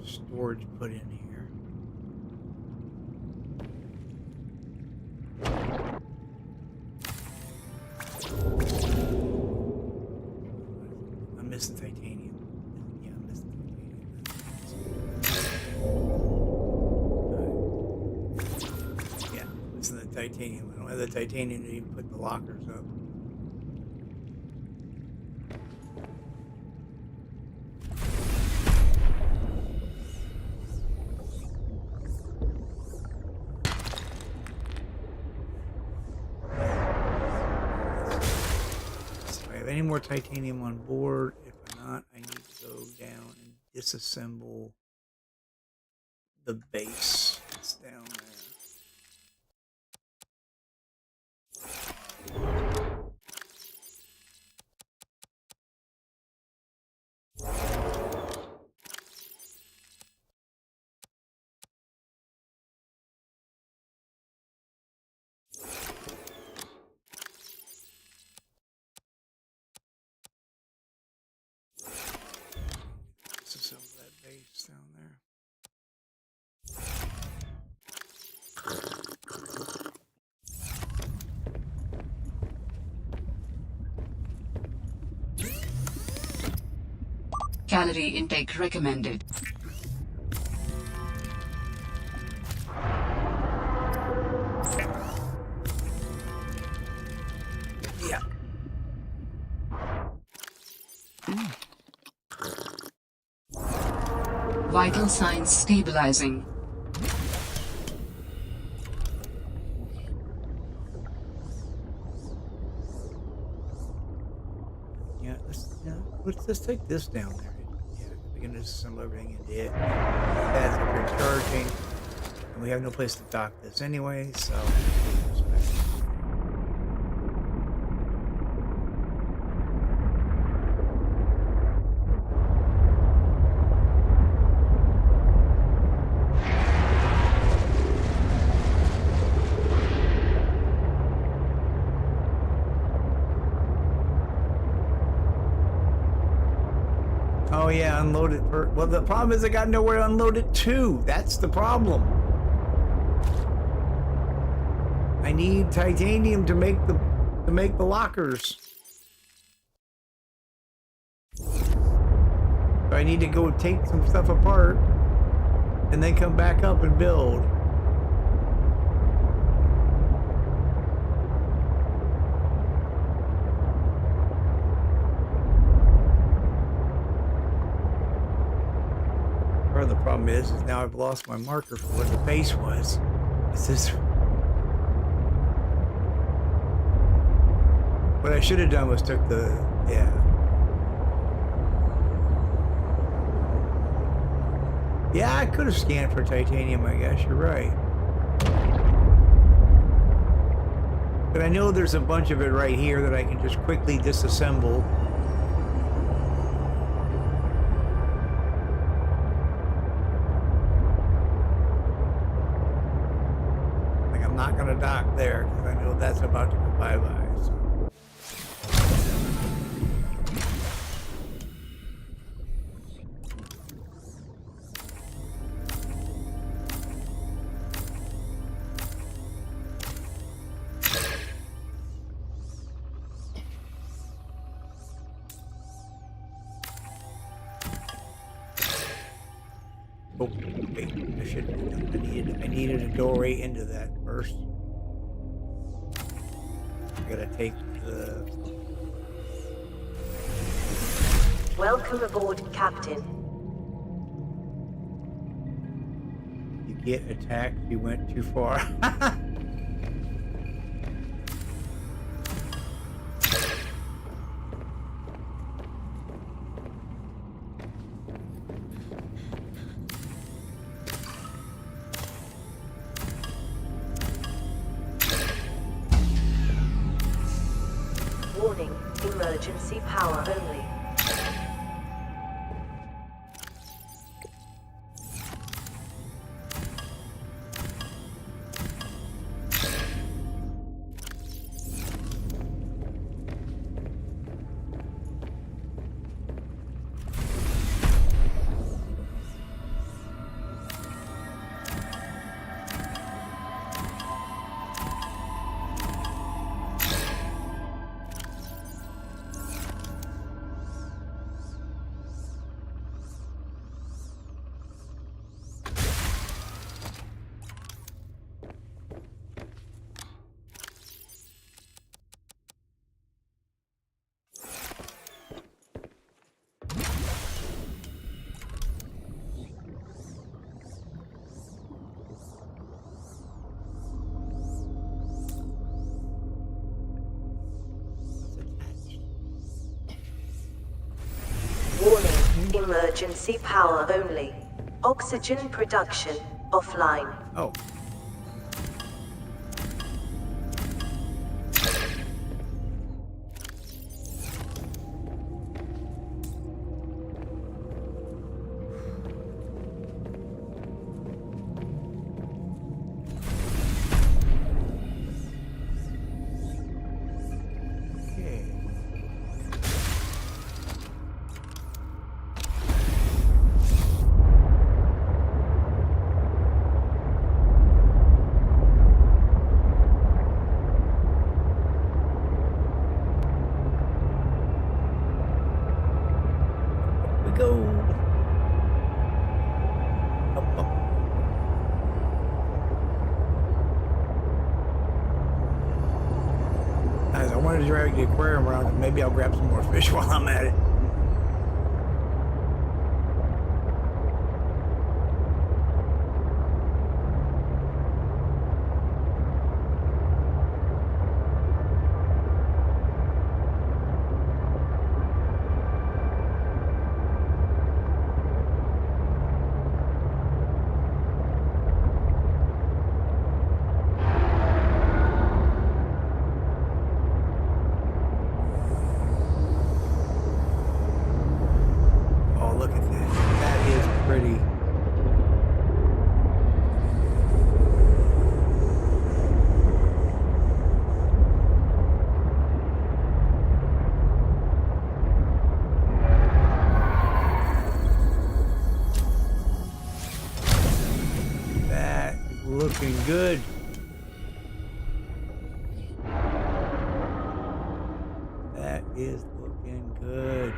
storage put in here. I'm missing titanium. Yeah, I'm missing titanium. Yeah, I'm missing the titanium. I don't have the titanium to even put the lockers up. Any more titanium on board? If not, I need to go down and disassemble the base that's down there. Disassemble that base down there. Calorie intake recommended. Yeah. Vital signs stabilizing. Yeah, let's take this down there. Yeah, we can disassemble everything into it. That's recharging. And we have no place to dock this anyway, so. Oh yeah, unload it. Well, the problem is I got nowhere to unload it to. That's the problem. I need titanium to make the lockers. So I need to go take some stuff apart and then come back up and build. Part of the problem is now I've lost my marker for what the base was. This is what I should have done was took the yeah, I could have scanned for titanium, I guess you're right, but I know there's a bunch of it right here that I can just quickly disassemble. I'm not going to dock there because I know that's about to go bye-bye. So. Oh, wait, I needed a doorway into that first. I gotta take the... Welcome aboard, Captain. You get attacked if you went too far. emergency power only. Warning, emergency power only. Oxygen production offline. Oh. Go. Up, up. Guys, I wanted to drag the aquarium around. Maybe I'll grab some more fish while I'm at it. Looking good. That is looking good.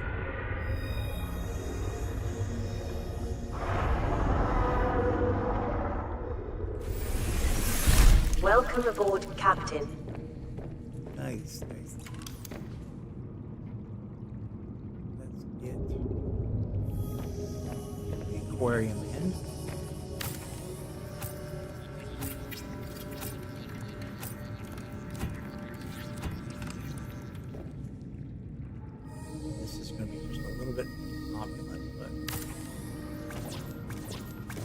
Welcome aboard, Captain. Nice, nice. Let's get the aquarium in. This is going to be just a little bit opulent, but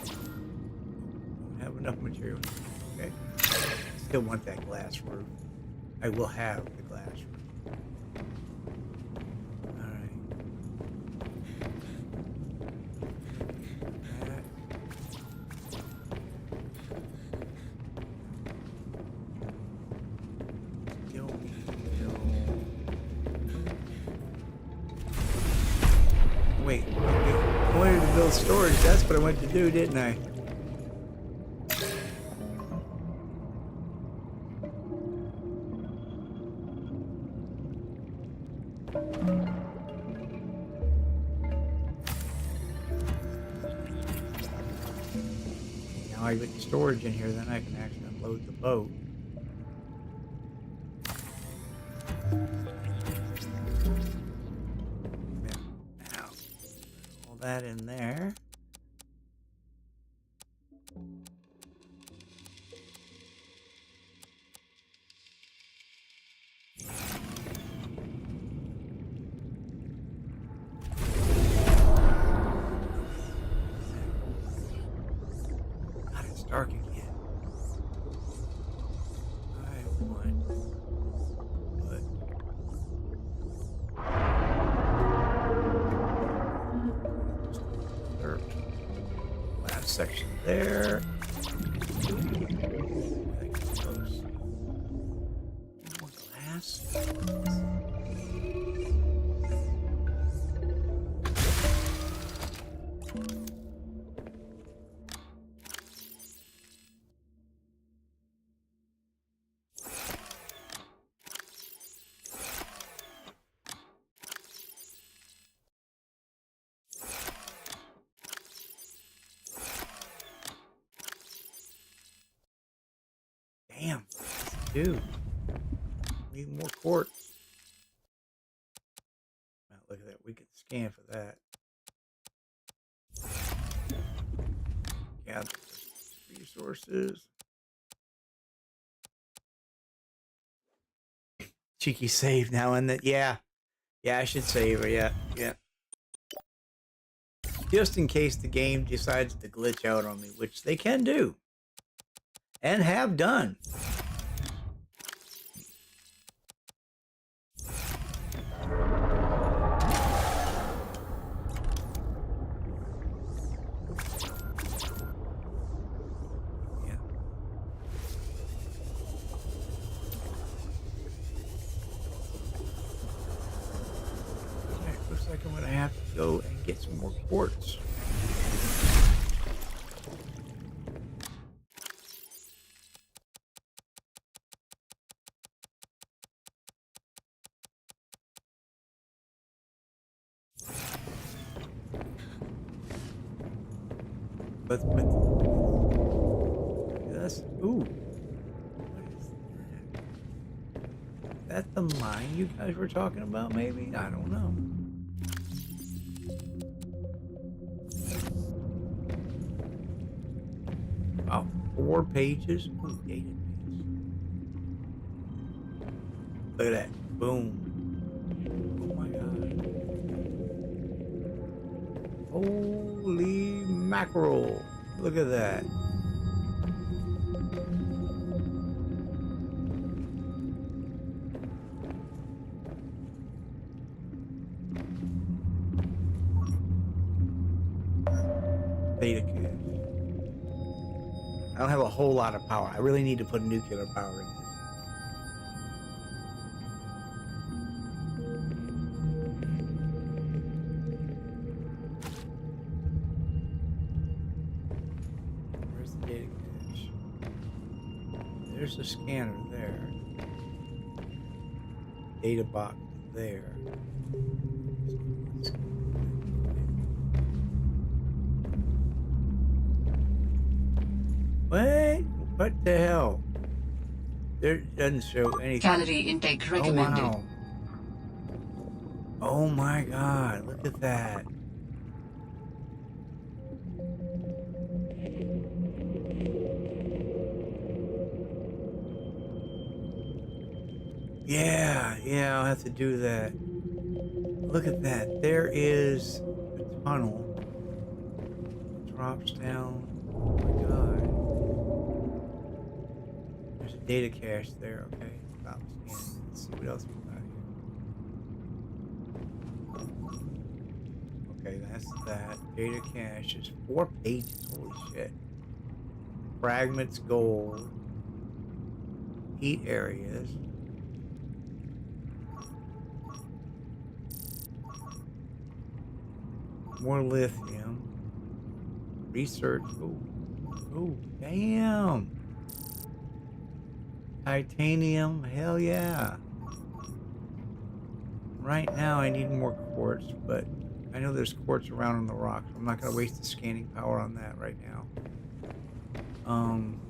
don't have enough material. Okay. Still want that glass roof. I will have the glass roof. Alright. That. Still need to go. Wait, I wanted to build storage. That's what I wanted to do, didn't I? Now I put storage in here, then I can actually unload the boat. Now, all that in there. God, it's dark again. I want, but section there. More glass. Damn, dude. Need more quartz. Now look at that. We can scan for that. Gather resources. Cheeky save now and then. Yeah. Yeah, I should save her. Yeah. Yeah. Just in case the game decides to glitch out on me, which they can do. And have done. Yeah. Okay, looks like I'm gonna have to go and get some more quartz. But that's ooh. What is that? Is that the mine you guys were talking about? Maybe I don't know. About 4 pages. Ooh, database. Look at that. Boom. Oh my god. Holy mackerel. Look at that. vidIQ. I don't have a whole lot of power. I really need to put nuclear power in this. Where's the data cache? There's the scanner there. Data box there. What the hell? There doesn't show anything. Calorie intake recommended. Oh, wow. Oh my god, look at that. Yeah, I'll have to do that. Look at that. There is a tunnel. Drops down. Oh my god. There's a data cache there, okay. Stop scanning. Let's see what else we got here. Okay, that's that. Data cache is 4 pages. Holy shit. Fragments gold. Heat areas. More lithium. Research. Oh, damn. Titanium. Hell yeah. Right now I need more quartz, but I know there's quartz around on the rocks. I'm not going to waste the scanning power on that right now. I'm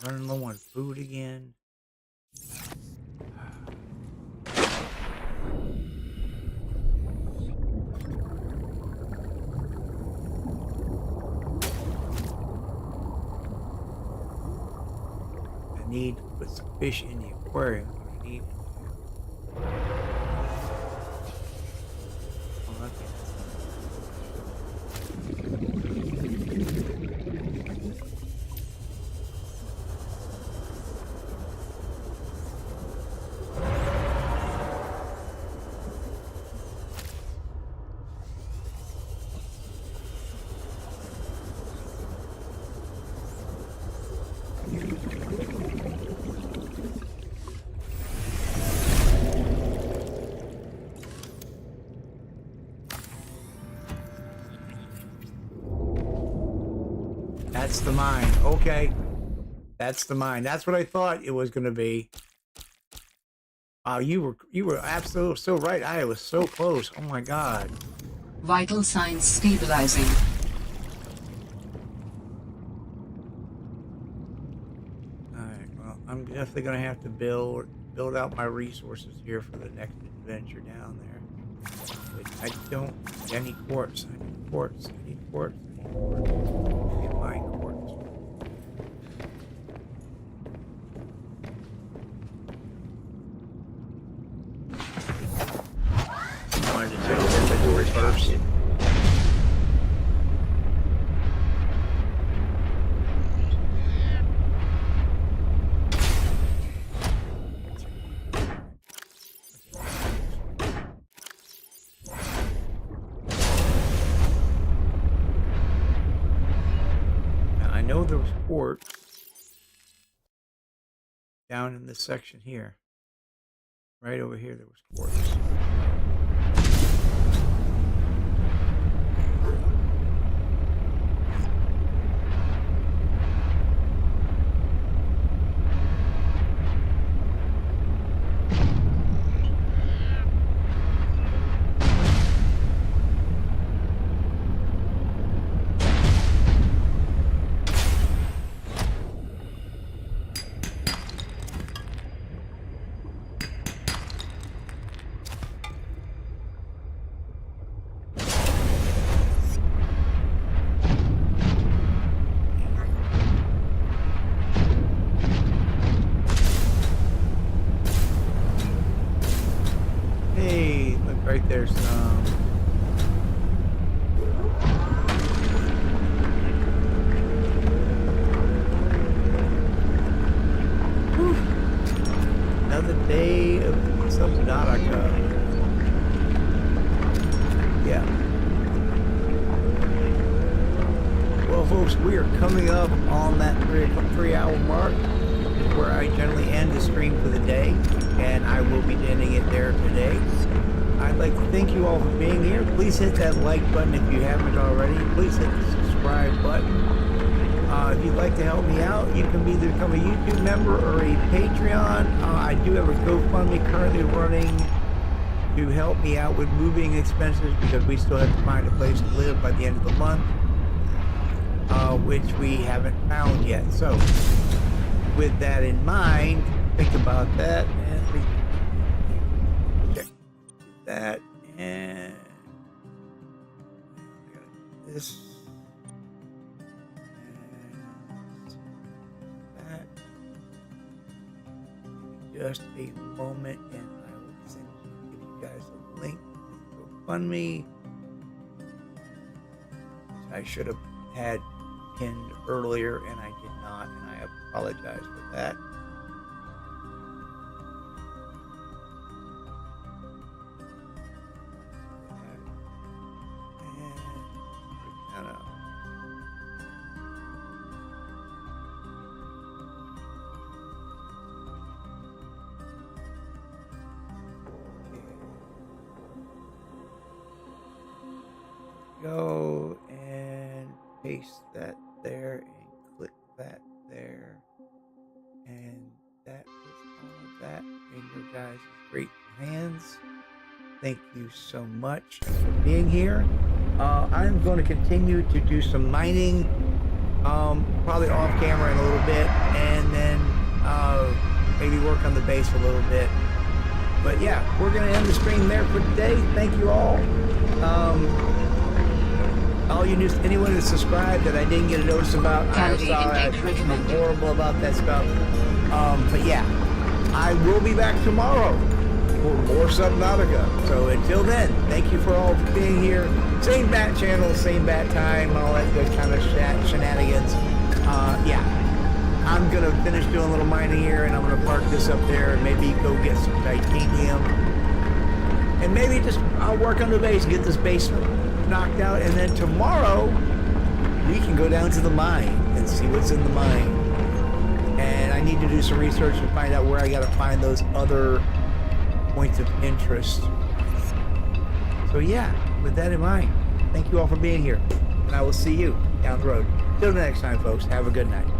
running low on food again. I need to put some fish in the aquarium. I need. Oh, okay. That's the mine. Okay. That's the mine. That's what I thought it was going to be. Wow, you were absolutely so right. I was so close. Oh my God. Vital signs stabilizing. All right. Well, I'm definitely going to have to build out my resources here for the next adventure down there. But I don't. I need quartz. I need quartz. I need quartz. I need quartz. I need mine quartz. I wanted to check the inventory first. I know there was quartz down in this section here. Right over here there was quartz. Hey, look right there's some. Whew. Another day of Subnautica. Yeah. Well, folks, we are coming up on that 3-hour mark, where I generally end the stream for the day, and I will be ending it there today. I'd like to thank you all for being here. Please hit that like button if you haven't already. Please hit the subscribe button. If you'd like to help me out, you can either become a YouTube member or a Patreon. I do have a GoFundMe currently running to help me out with moving expenses, because we still have to find a place to live by the end of the month, which we haven't found yet. So with that in mind, think about that, and we check that, and this, and that. Just a moment, and I will give you guys a link to GoFundMe, which I should have had pinned earlier, and I did not, and I apologize for that. Go and paste that there and click that there, and that is all of that in your guys' great hands. Thank you so much for being here. I'm going to continue to do some mining, probably off camera in a little bit, and then maybe work on the base a little bit. But yeah, we're going to end the stream there for today. Thank you all. All you anyone who subscribed that I didn't get a notice about, I'm sorry. I'm horrible about that stuff. But yeah, I will be back tomorrow for more Subnautica. So until then, thank you for all for being here. Same bat channel, same bat time, all that good kind of shenanigans. Yeah, I'm gonna finish doing a little mining here, and I'm gonna park this up there, and maybe go get some titanium, and maybe just I'll work on the base and get this base knocked out, and then tomorrow we can go down to the mine and see what's in the mine. And I need to do some research and find out where I gotta find those other points of interest. So yeah, with that in mind, thank you all for being here, and I will see you down the road. Till the next time, folks, have a good night.